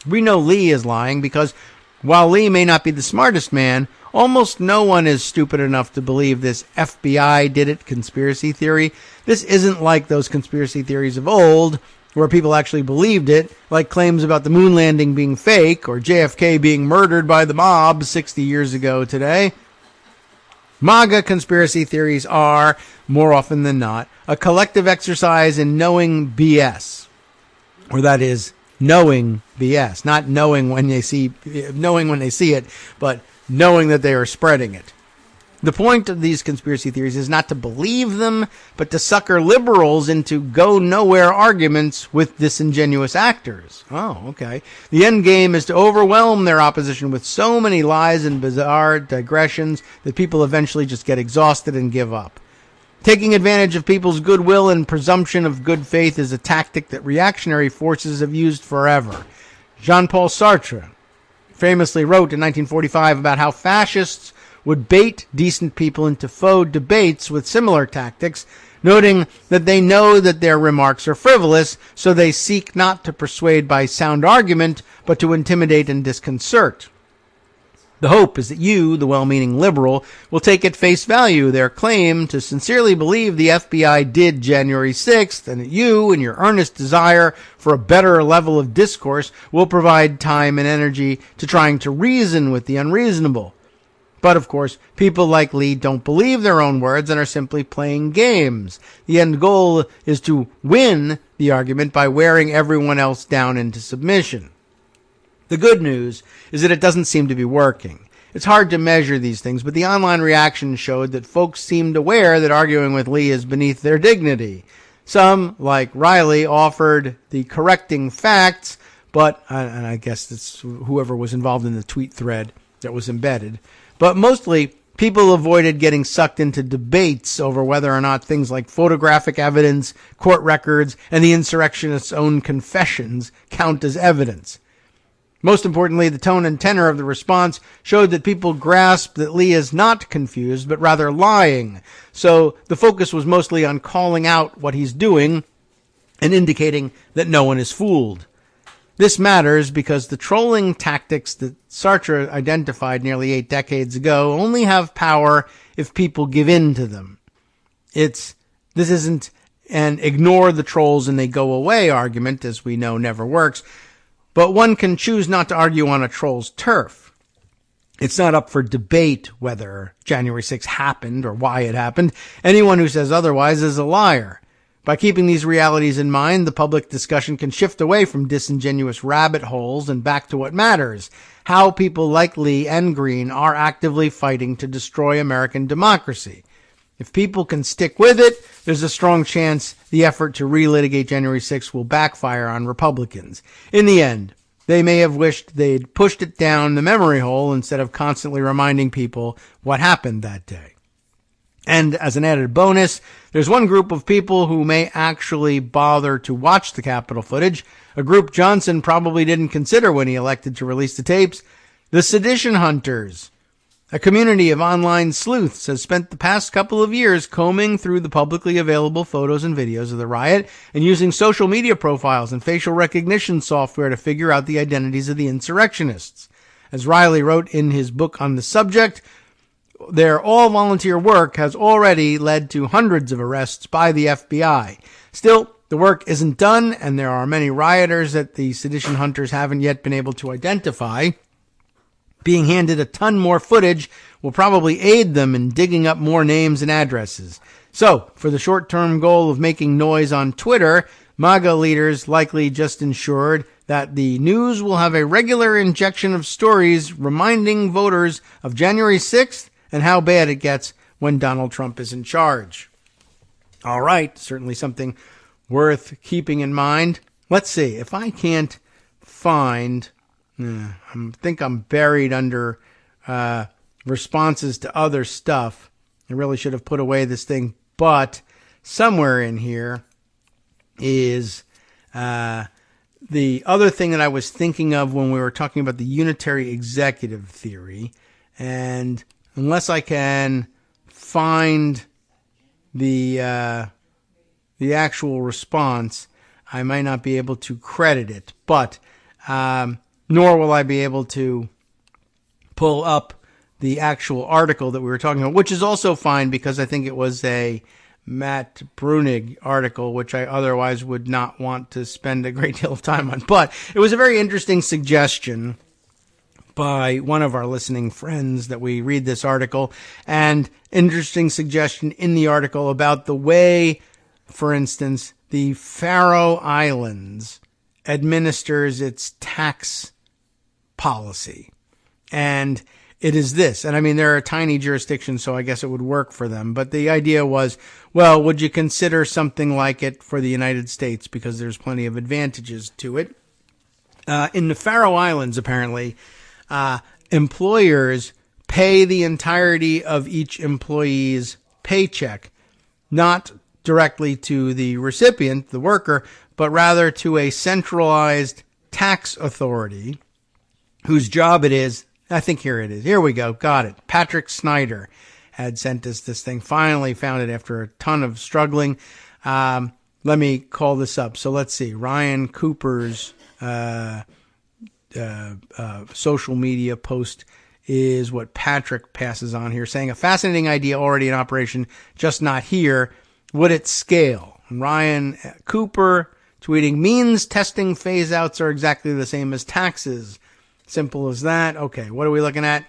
B: we know Lee is lying because while Lee may not be the smartest man, almost no one is stupid enough to believe this FBI did it conspiracy theory. This isn't like those conspiracy theories of old, where people actually believed it, like claims about the moon landing being fake or JFK being murdered by the mob 60 years ago today. MAGA conspiracy theories are, more often than not, a collective exercise in knowing BS. Or that is, knowing BS. Not knowing when they see it, but knowing that they are spreading it. The point of these conspiracy theories is not to believe them, but to sucker liberals into go-nowhere arguments with disingenuous actors. Oh, okay. The end game is to overwhelm their opposition with so many lies and bizarre digressions that people eventually just get exhausted and give up. Taking advantage of people's goodwill and presumption of good faith is a tactic that reactionary forces have used forever. Jean-Paul Sartre famously wrote in 1945 about how fascists would bait decent people into faux debates with similar tactics, noting that they know that their remarks are frivolous, so they seek not to persuade by sound argument, but to intimidate and disconcert. The hope is that you, the well-meaning liberal, will take at face value their claim to sincerely believe the FBI did January 6th, and that you, in your earnest desire for a better level of discourse, will provide time and energy to trying to reason with the unreasonable. But, of course, people like Lee don't believe their own words and are simply playing games. The end goal is to win the argument by wearing everyone else down into submission. The good news is that it doesn't seem to be working. It's hard to measure these things, but the online reaction showed that folks seemed aware that arguing with Lee is beneath their dignity. Some, like Riley, offered the correcting facts, but, and I guess it's whoever was involved in the tweet thread that was embedded, but mostly people avoided getting sucked into debates over whether or not things like photographic evidence, court records, and the insurrectionists' own confessions count as evidence. Most importantly, the tone and tenor of the response showed that people grasped that Lee is not confused, but rather lying. So the focus was mostly on calling out what he's doing and indicating that no one is fooled. This matters because the trolling tactics that Sartre identified nearly 8 decades ago only have power if people give in to them. This isn't an ignore the trolls and they go away argument, as we know never works. But one can choose not to argue on a troll's turf. It's not up for debate whether January 6th happened or why it happened. Anyone who says otherwise is a liar. By keeping these realities in mind, the public discussion can shift away from disingenuous rabbit holes and back to what matters: how people like Lee and Green are actively fighting to destroy American democracy. If people can stick with it, there's a strong chance the effort to relitigate January 6th will backfire on Republicans. In the end, they may have wished they'd pushed it down the memory hole instead of constantly reminding people what happened that day. And as an added bonus, there's one group of people who may actually bother to watch the Capitol footage, a group Johnson probably didn't consider when he elected to release the tapes: the sedition hunters. A community of online sleuths has spent the past couple of years combing through the publicly available photos and videos of the riot and using social media profiles and facial recognition software to figure out the identities of the insurrectionists. As Riley wrote in his book on the subject, their all-volunteer work has already led to hundreds of arrests by the FBI. Still, the work isn't done, and there are many rioters that the sedition hunters haven't yet been able to identify. Being handed a ton more footage will probably aid them in digging up more names and addresses. So, for the short-term goal of making noise on Twitter, MAGA leaders likely just ensured that the news will have a regular injection of stories reminding voters of January 6th and how bad it gets when Donald Trump is in charge. All right, certainly something worth keeping in mind. Let's see, if I can't find... I think I'm buried under responses to other stuff. I really should have put away this thing, but somewhere in here is the other thing that I was thinking of when we were talking about the unitary executive theory. And unless I can find the actual response, I might not be able to credit it. But nor will I be able to pull up the actual article that we were talking about, which is also fine because I think it was a Matt Brunig article, which I otherwise would not want to spend a great deal of time on. But it was a very interesting suggestion by one of our listening friends that we read this article, and interesting suggestion in the article about the way, for instance, the Faroe Islands administers its tax policy. And it is this. And I mean, they're a tiny jurisdiction, so I guess it would work for them. But the idea was, well, would you consider something like it for the United States? Because there's plenty of advantages to it. In the Faroe Islands, apparently, employers pay the entirety of each employee's paycheck, not directly to the recipient, the worker, but rather to a centralized tax authority whose job it is. I think here it is. Here we go. Got it. Patrick Snyder had sent us this thing. Finally found it after a ton of struggling. Let me call this up. So let's see. Ryan Cooper's social media post is what Patrick passes on here, saying a fascinating idea already in operation, just not here. Would it scale? And Ryan Cooper tweeting, means testing phase-outs are exactly the same as taxes. Simple as that. Okay, what are we looking at?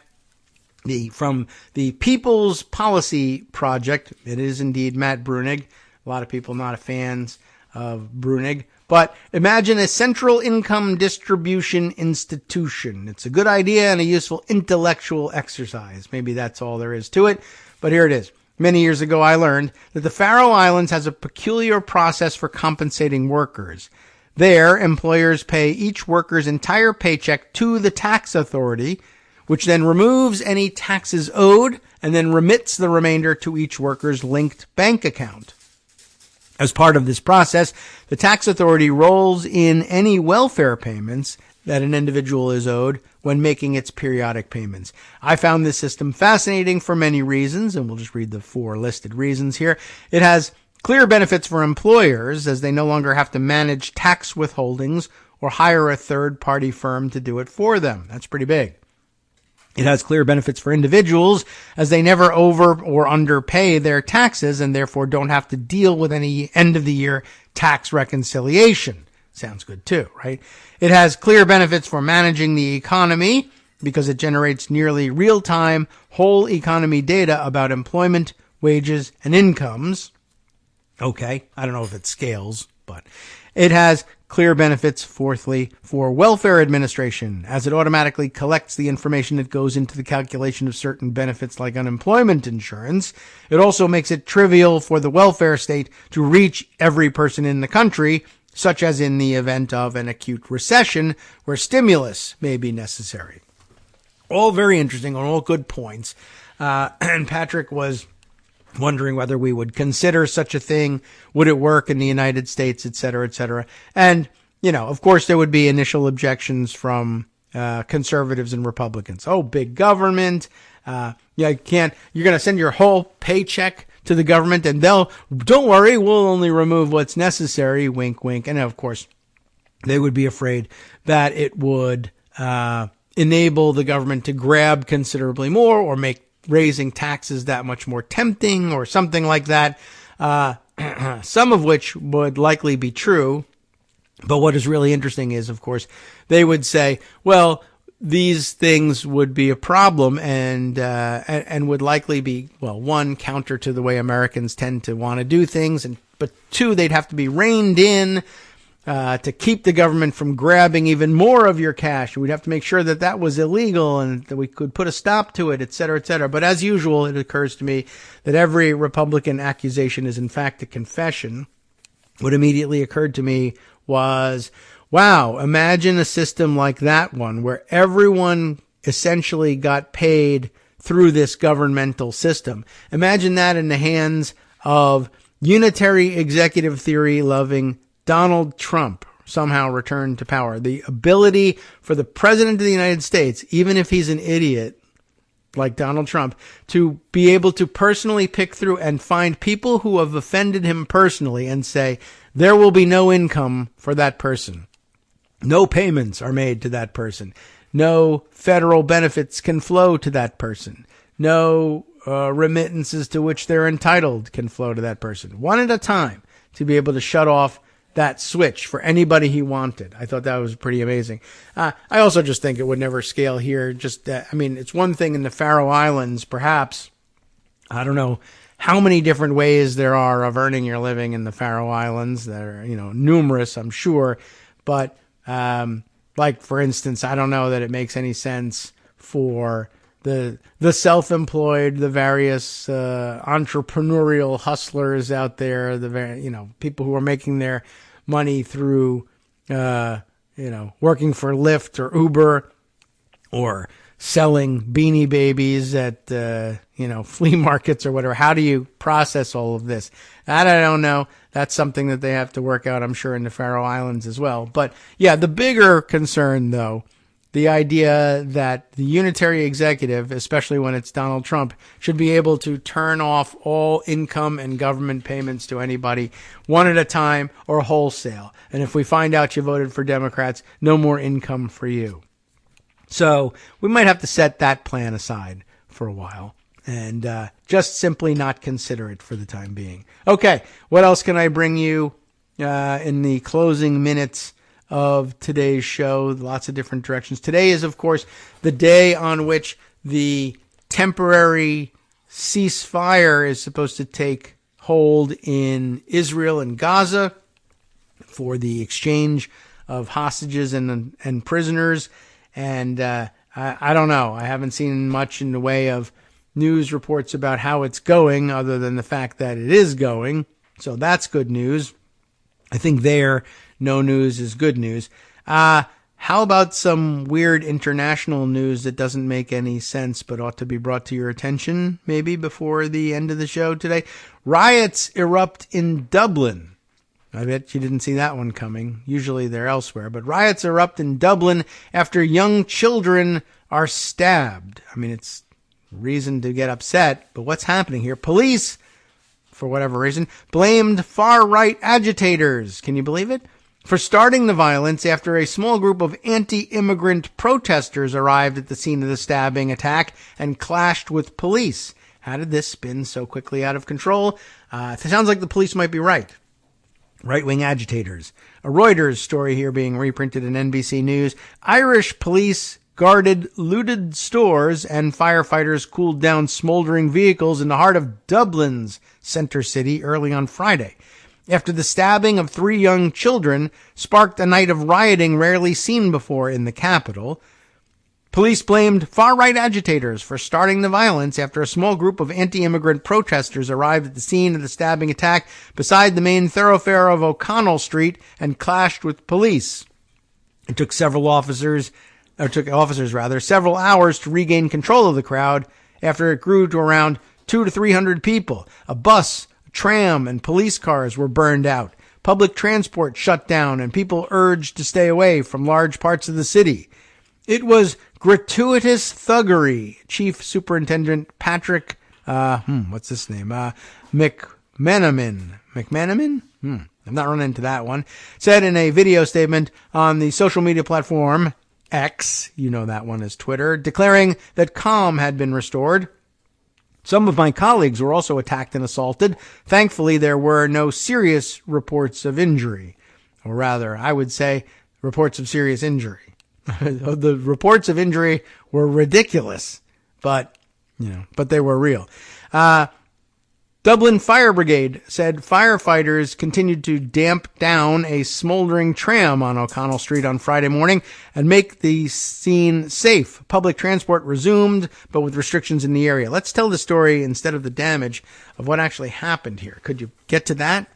B: From the People's Policy Project. It is indeed Matt Brunig. A lot of people not fans of Brunig. But imagine a central income distribution institution. It's a good idea and a useful intellectual exercise. Maybe that's all there is to it, but here it is. Many years ago, I learned that the Faroe Islands has a peculiar process for compensating workers. There, employers pay each worker's entire paycheck to the tax authority, which then removes any taxes owed and then remits the remainder to each worker's linked bank account. As part of this process, the tax authority rolls in any welfare payments that an individual is owed when making its periodic payments. I found this system fascinating for many reasons, and we'll just read the 4 listed reasons here. It has clear benefits for employers, as they no longer have to manage tax withholdings or hire a third-party firm to do it for them. That's pretty big. It has clear benefits for individuals, as they never over or underpay their taxes and therefore don't have to deal with any end-of-the-year tax reconciliation. Sounds good too, right? It has clear benefits for managing the economy because it generates nearly real-time whole economy data about employment, wages, and incomes. Okay, I don't know if it scales, but it has clear benefits, fourthly, for welfare administration, as it automatically collects the information that goes into the calculation of certain benefits like unemployment insurance. It also makes it trivial for the welfare state to reach every person in the country, such as in the event of an acute recession where stimulus may be necessary. All very interesting, all good points. And Patrick was wondering whether we would consider such a thing. Would it work in the United States, et cetera, et cetera. And, you know, of course, there would be initial objections from conservatives and Republicans. Oh, big government. You're going to send your whole paycheck to the government and don't worry, we'll only remove what's necessary. Wink, wink. And of course, they would be afraid that it would enable the government to grab considerably more or make raising taxes that much more tempting or something like that, some of which would likely be true. But what is really interesting is, of course, they would say, well, these things would be a problem and would likely be, well, one, counter to the way Americans tend to want to do things, but two, they'd have to be reined in to keep the government from grabbing even more of your cash. We'd have to make sure that that was illegal and that we could put a stop to it, et cetera, et cetera. But as usual, it occurs to me that every Republican accusation is in fact a confession. What immediately occurred to me was, wow, imagine a system like that one where everyone essentially got paid through this governmental system. Imagine that in the hands of unitary executive theory loving Donald Trump somehow returned to power. The ability for the president of the United States, even if he's an idiot like Donald Trump, to be able to personally pick through and find people who have offended him personally and say, there will be no income for that person. No payments are made to that person. No federal benefits can flow to that person. No remittances to which they're entitled can flow to that person. One at a time, to be able to shut off that switch for anybody he wanted. I thought that was pretty amazing. I also just think it would never scale here. It's one thing in the Faroe Islands, perhaps. I don't know how many different ways there are of earning your living in the Faroe Islands. There are, numerous, I'm sure. But, like, for instance, I don't know that it makes any sense for the self-employed, the various entrepreneurial hustlers out there, people who are making their money through working for Lyft or Uber or selling Beanie Babies at flea markets or whatever. How do you process all of this? That I don't know. That's something that they have to work out, I'm sure, in the Faroe Islands as well. But yeah, the bigger concern, though, the idea that the unitary executive, especially when it's Donald Trump, should be able to turn off all income and government payments to anybody one at a time or wholesale. And if we find out you voted for Democrats, no more income for you. So we might have to set that plan aside for a while and just simply not consider it for the time being. Okay, what else can I bring you in the closing minutes of today's show? Lots of different directions. Today is, of course, the day on which the temporary ceasefire is supposed to take hold in Israel and Gaza. for the exchange of hostages and prisoners. And I don't know. I haven't seen much in the way of news reports about how it's going, other than the fact that it is going. So that's good news. I think no news is good news. How about some weird international news that doesn't make any sense but ought to be brought to your attention maybe before the end of the show today? Riots erupt in Dublin. I bet you didn't see that one coming. Usually they're elsewhere. But riots erupt in Dublin after young children are stabbed. I mean, it's reason to get upset, but what's happening here? Police, for whatever reason, blamed far-right agitators. Can you believe it? For starting the violence after a small group of anti-immigrant protesters arrived at the scene of the stabbing attack and clashed with police. How did this spin so quickly out of control? It sounds like the police might be right. Right-wing agitators. A Reuters story here being reprinted in NBC News. Irish police guarded looted stores and firefighters cooled down smoldering vehicles in the heart of Dublin's center city early on Friday, after the stabbing of 3 young children sparked a night of rioting rarely seen before in the capital. Police blamed far-right agitators for starting the violence after a small group of anti-immigrant protesters arrived at the scene of the stabbing attack beside the main thoroughfare of O'Connell Street and clashed with police. It took several officers several hours to regain control of the crowd after it grew to around 200 to 300 people. A bus, tram, and police cars were burned out. Public transport shut down, and people urged to stay away from large parts of the city. It was gratuitous thuggery. Chief Superintendent Patrick, what's his name? McManaman. I've not run into that one. Said in a video statement on the social media platform X, you know that one as Twitter, declaring that calm had been restored. Some of my colleagues were also attacked and assaulted. Thankfully, there were no serious reports of injury. Or rather, I would say reports of serious injury. The reports of injury were ridiculous, but they were real. Dublin Fire Brigade said firefighters continued to damp down a smoldering tram on O'Connell Street on Friday morning and make the scene safe. Public transport resumed, but with restrictions in the area. Let's tell the story instead of the damage of what actually happened here. Could you get to that?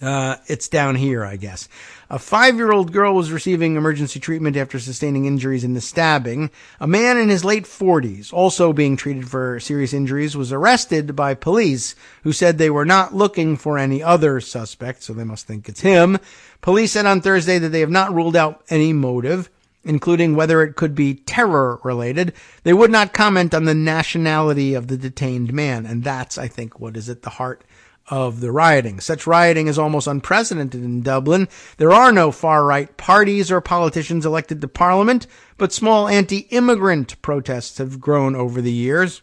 B: It's down here, I guess. A 5-year-old girl was receiving emergency treatment after sustaining injuries in the stabbing. A man in his late 40s, also being treated for serious injuries, was arrested by police who said they were not looking for any other suspect, so they must think it's him. Police said on Thursday that they have not ruled out any motive, including whether it could be terror-related. They would not comment on the nationality of the detained man, and that's, I think, what is at the heart of the rioting. Such rioting is almost unprecedented in Dublin. There are no far-right parties or politicians elected to parliament, but small anti-immigrant protests have grown over the years.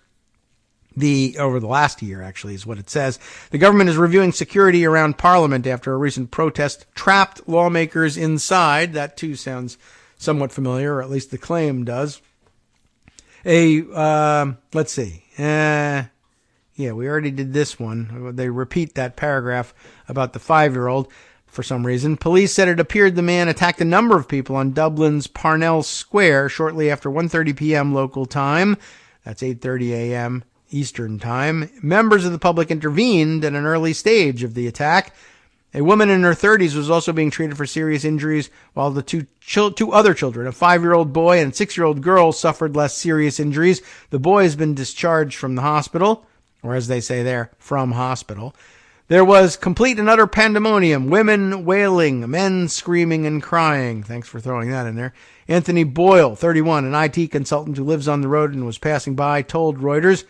B: Over the last year, actually, is what it says. The government is reviewing security around parliament after a recent protest trapped lawmakers inside. That too sounds somewhat familiar, or at least the claim does. Let's see. Yeah, we already did this one. They repeat that paragraph about the 5-year-old for some reason. Police said it appeared the man attacked a number of people on Dublin's Parnell Square shortly after 1:30 p.m. local time. That's 8:30 a.m. Eastern time. Members of the public intervened at an early stage of the attack. A woman in her 30s was also being treated for serious injuries, while the two other children, a 5-year-old boy and a 6-year-old girl, suffered less serious injuries. The boy has been discharged from the hospital. Or as they say there, from hospital. There was complete and utter pandemonium, women wailing, men screaming and crying. Thanks for throwing that in there. Anthony Boyle, 31, an IT consultant who lives on the road and was passing by, told Reuters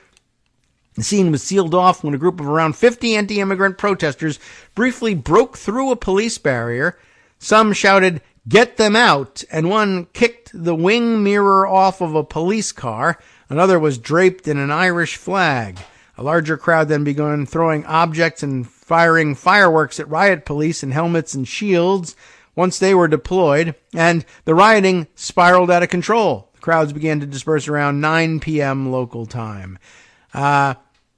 B: the scene was sealed off when a group of around 50 anti-immigrant protesters briefly broke through a police barrier. Some shouted, "Get them out," and one kicked the wing mirror off of a police car. Another was draped in an Irish flag. A larger crowd then began throwing objects and firing fireworks at riot police in helmets and shields once they were deployed, and the rioting spiraled out of control. The crowds began to disperse around 9 p.m. local time.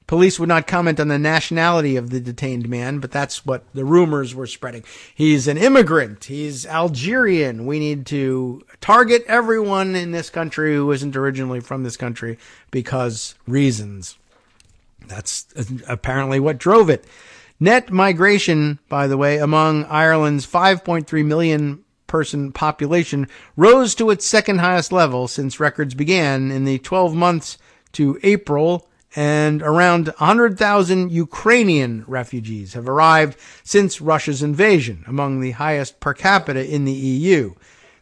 B: Police would not comment on the nationality of the detained man, but that's what the rumors were spreading. He's an immigrant. He's Algerian. We need to target everyone in this country who isn't originally from this country because reasons. That's apparently what drove it. Net migration, by the way, among Ireland's 5.3 million person population rose to its second highest level since records began in the 12 months to April, and around 100,000 Ukrainian refugees have arrived since Russia's invasion, among the highest per capita in the EU.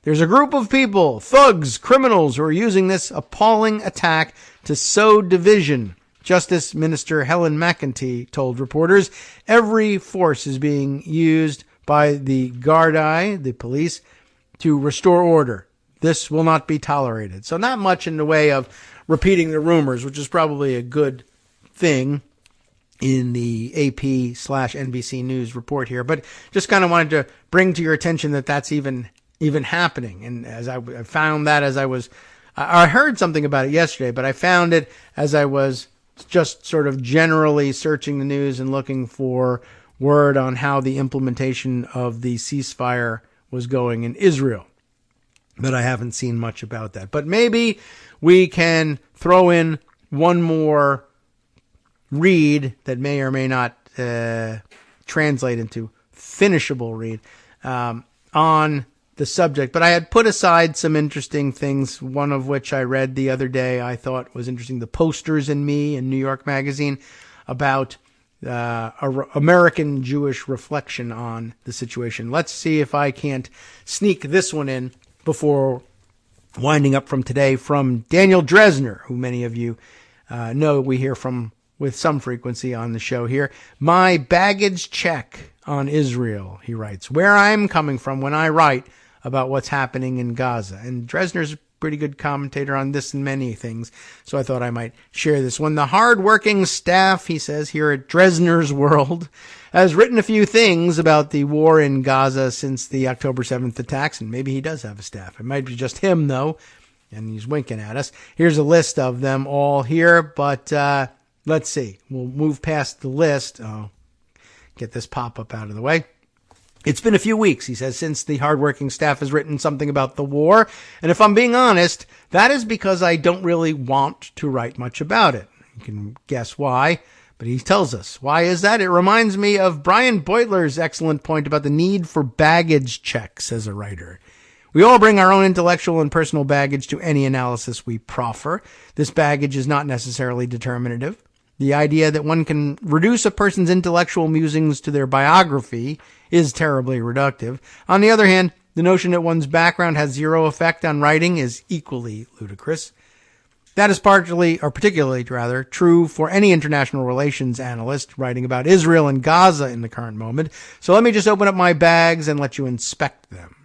B: There's a group of people, thugs, criminals, who are using this appalling attack to sow division. Justice Minister Helen McEntee told reporters every force is being used by the Gardaí, the police, to restore order. This will not be tolerated. So not much in the way of repeating the rumors, which is probably a good thing in the AP/NBC News report here. But just kind of wanted to bring to your attention that that's even happening. And as I found that I heard something about it yesterday, but I found it as I was just sort of generally searching the news and looking for word on how the implementation of the ceasefire was going in Israel. But I haven't seen much about that. But maybe we can throw in one more read that may or may not translate into finishable read on the subject. But I had put aside some interesting things, one of which I read the other day I thought was interesting, The Posters and Me in New York Magazine, about American Jewish reflection on the situation. Let's see if I can't sneak this one in before winding up from today, from Daniel Dresner, who many of you know we hear from with some frequency on the show here. My baggage check on Israel, he writes, where I'm coming from when I write about what's happening in Gaza. And Dresner's a pretty good commentator on this and many things, so I thought I might share this one. The hard-working staff, he says, here at Dresner's World has written a few things about the war in Gaza since the October 7th attacks, and maybe he does have a staff. It might be just him, though, and he's winking at us. Here's a list of them all here, but let's see. We'll move past the list. Oh, get this pop-up out of the way. It's been a few weeks, he says, since the hardworking staff has written something about the war. And if I'm being honest, that is because I don't really want to write much about it. You can guess why, but he tells us. Why is that? It reminds me of Brian Beutler's excellent point about the need for baggage checks as a writer. We all bring our own intellectual and personal baggage to any analysis we proffer. This baggage is not necessarily determinative. The idea that one can reduce a person's intellectual musings to their biography is terribly reductive. On the other hand, the notion that one's background has zero effect on writing is equally ludicrous. That is particularly true for any international relations analyst writing about Israel and Gaza in the current moment. So let me just open up my bags and let you inspect them.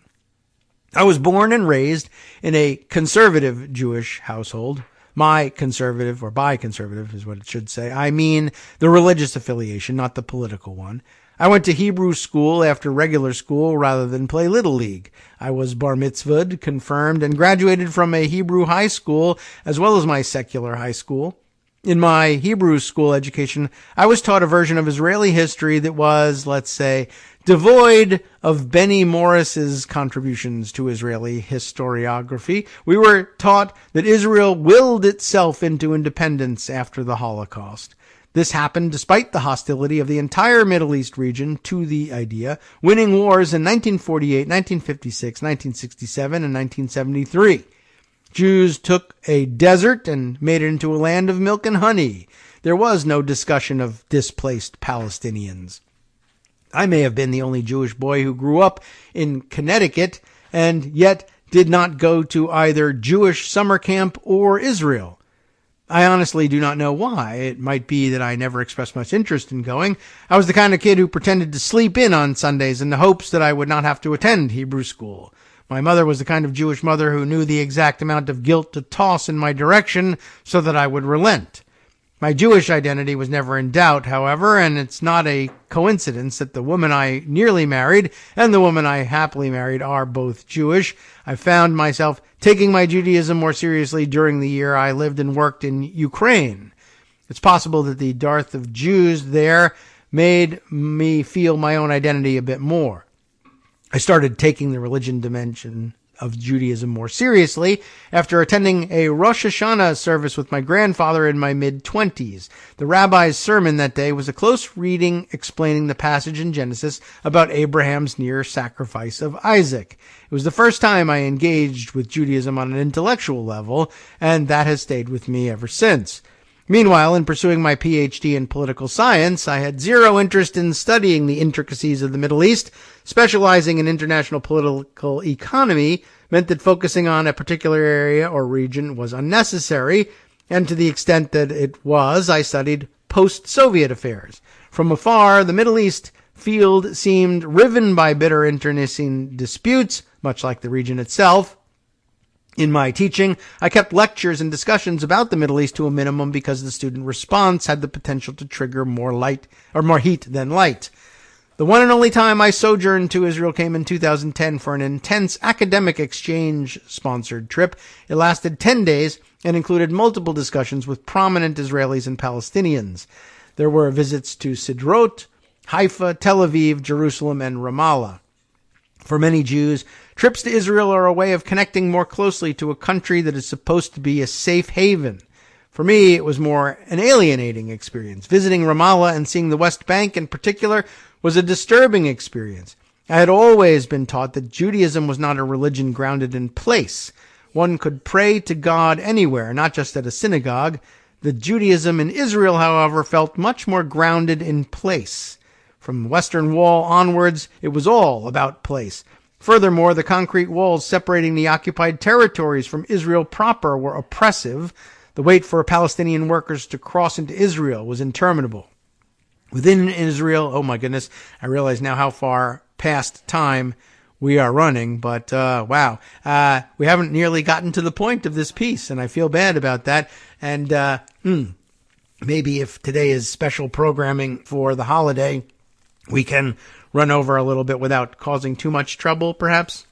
B: I was born and raised in a conservative Jewish household. My conservative, or by conservative is what it should say. I mean the religious affiliation, not the political one. I went to Hebrew school after regular school rather than play Little League. I was bar mitzvahed, confirmed, and graduated from a Hebrew high school as well as my secular high school. In my Hebrew school education, I was taught a version of Israeli history that was, let's say, devoid of Benny Morris's contributions to Israeli historiography. We were taught that Israel willed itself into independence after the Holocaust. This happened despite the hostility of the entire Middle East region to the idea, winning wars in 1948, 1956, 1967, and 1973. Jews took a desert and made it into a land of milk and honey. There was no discussion of displaced Palestinians. I may have been the only Jewish boy who grew up in Connecticut and yet did not go to either Jewish summer camp or Israel. I honestly do not know why. It might be that I never expressed much interest in going. I was the kind of kid who pretended to sleep in on Sundays in the hopes that I would not have to attend Hebrew school. My mother was the kind of Jewish mother who knew the exact amount of guilt to toss in my direction so that I would relent. My Jewish identity was never in doubt, however, and it's not a coincidence that the woman I nearly married and the woman I happily married are both Jewish. I found myself taking my Judaism more seriously during the year I lived and worked in Ukraine. It's possible that the dearth of Jews there made me feel my own identity a bit more. I started taking the religion dimension of Judaism more seriously after attending a Rosh Hashanah service with my grandfather in my mid-20s. The rabbi's sermon that day was a close reading explaining the passage in Genesis about Abraham's near sacrifice of Isaac. It was the first time I engaged with Judaism on an intellectual level, and that has stayed with me ever since. Meanwhile, in pursuing my PhD in political science, I had zero interest in studying the intricacies of the Middle East. Specializing in international political economy meant that focusing on a particular area or region was unnecessary, and to the extent that it was, I studied post-Soviet affairs. From afar, the Middle East field seemed riven by bitter internecine disputes, much like the region itself. In my teaching, I kept lectures and discussions about the Middle East to a minimum because the student response had the potential to trigger more heat than light. The one and only time I sojourned to Israel came in 2010 for an intense academic exchange-sponsored trip. It lasted 10 days and included multiple discussions with prominent Israelis and Palestinians. There were visits to Sderot, Haifa, Tel Aviv, Jerusalem, and Ramallah. For many Jews, trips to Israel are a way of connecting more closely to a country that is supposed to be a safe haven. For me, it was more an alienating experience. Visiting Ramallah and seeing the West Bank in particular was a disturbing experience. I had always been taught that Judaism was not a religion grounded in place. One could pray to God anywhere, not just at a synagogue. The Judaism in Israel, however, felt much more grounded in place. From the Western Wall onwards, it was all about place. Furthermore, the concrete walls separating the occupied territories from Israel proper were oppressive. The wait for Palestinian workers to cross into Israel was interminable. Within Israel, oh my goodness, I realize now how far past time we are running, but wow, we haven't nearly gotten to the point of this piece, and I feel bad about that. And maybe if today is special programming for the holiday, we can run over a little bit without causing too much trouble, perhaps.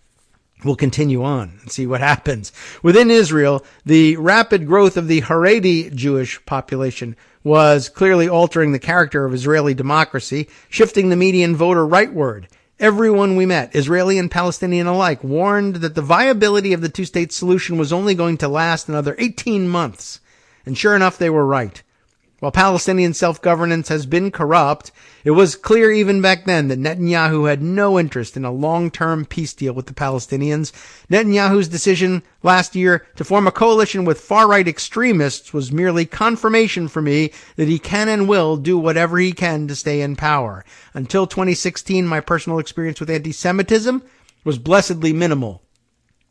B: We'll continue on and see what happens. Within Israel, the rapid growth of the Haredi Jewish population was clearly altering the character of Israeli democracy, shifting the median voter rightward. Everyone we met, Israeli and Palestinian alike, warned that the viability of the two-state solution was only going to last another 18 months. And sure enough, they were right. While Palestinian self-governance has been corrupt, it was clear even back then that Netanyahu had no interest in a long-term peace deal with the Palestinians. Netanyahu's decision last year to form a coalition with far-right extremists was merely confirmation for me that he can and will do whatever he can to stay in power. Until 2016, my personal experience with anti-Semitism was blessedly minimal.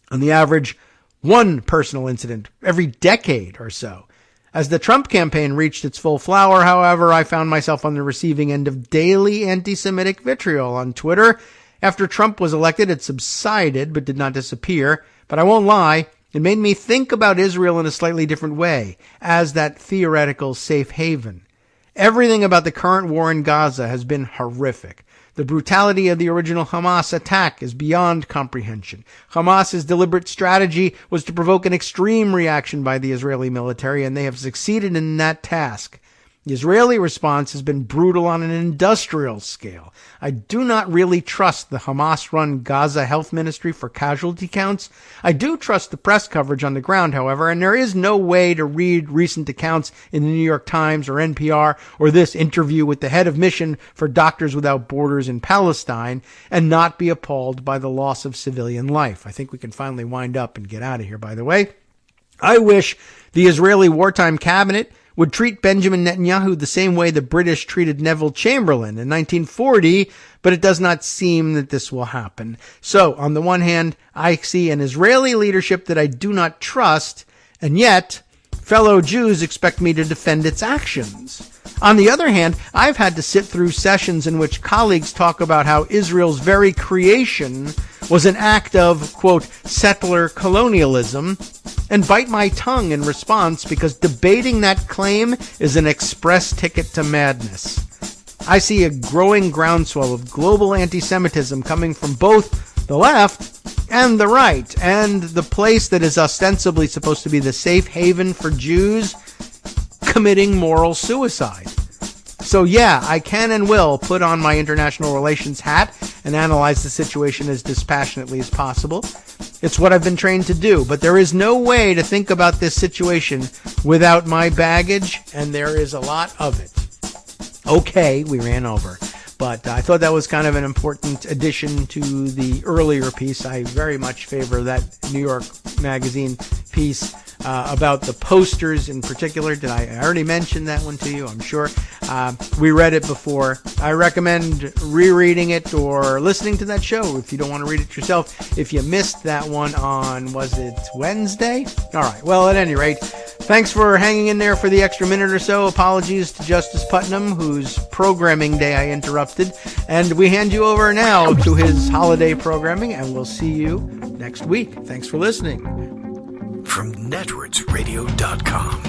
B: On the average, one personal incident every decade or so. As the Trump campaign reached its full flower, however, I found myself on the receiving end of daily anti-Semitic vitriol on Twitter. After Trump was elected, it subsided but did not disappear. But I won't lie, it made me think about Israel in a slightly different way, as that theoretical safe haven. Everything about the current war in Gaza has been horrific. The brutality of the original Hamas attack is beyond comprehension. Hamas's deliberate strategy was to provoke an extreme reaction by the Israeli military, and they have succeeded in that task. The Israeli response has been brutal on an industrial scale. I do not really trust the Hamas-run Gaza Health Ministry for casualty counts. I do trust the press coverage on the ground, however, and there is no way to read recent accounts in the New York Times or NPR or this interview with the head of mission for Doctors Without Borders in Palestine and not be appalled by the loss of civilian life. I think we can finally wind up and get out of here, by the way. I wish the Israeli wartime cabinet would treat Benjamin Netanyahu the same way the British treated Neville Chamberlain in 1940, but it does not seem that this will happen. So, on the one hand, I see an Israeli leadership that I do not trust, and yet, fellow Jews expect me to defend its actions. On the other hand, I've had to sit through sessions in which colleagues talk about how Israel's very creation was an act of, quote, settler colonialism, and bite my tongue in response because debating that claim is an express ticket to madness. I see a growing groundswell of global anti-Semitism coming from both the left and the right, and the place that is ostensibly supposed to be the safe haven for Jews committing moral suicide. So yeah, I can and will put on my international relations hat and analyze the situation as dispassionately as possible. It's what I've been trained to do, but there is no way to think about this situation without my baggage, and there is a lot of it. Okay, we ran over, but I thought that was kind of an important addition to the earlier piece. I very much favor that New York Magazine piece about the posters in particular. Did I already mention that one to you? I'm sure. We read it before. I recommend rereading it or listening to that show if you don't want to read it yourself. If you missed that one on, was it Wednesday? All right. Well, at any rate, thanks for hanging in there for the extra minute or so. Apologies to Justice Putnam, whose programming day I interrupted. And we hand you over now to his holiday programming, and we'll see you next week. Thanks for listening.
A: From networksradio.com.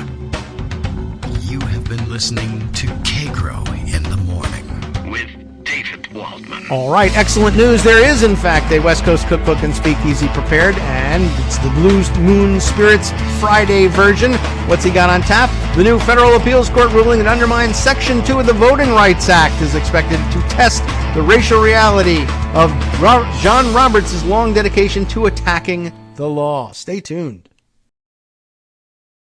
A: You have been listening to Kagro in the Morning with David Waldman.
B: All right, excellent news. There is, in fact, a West Coast Cookbook and Speakeasy prepared, and it's the Blue Moon Spirits Friday version. What's he got on tap? The new federal appeals court ruling that undermines Section 2 of the Voting Rights Act is expected to test the racial reality of John Roberts' long dedication to attacking the law. Stay tuned.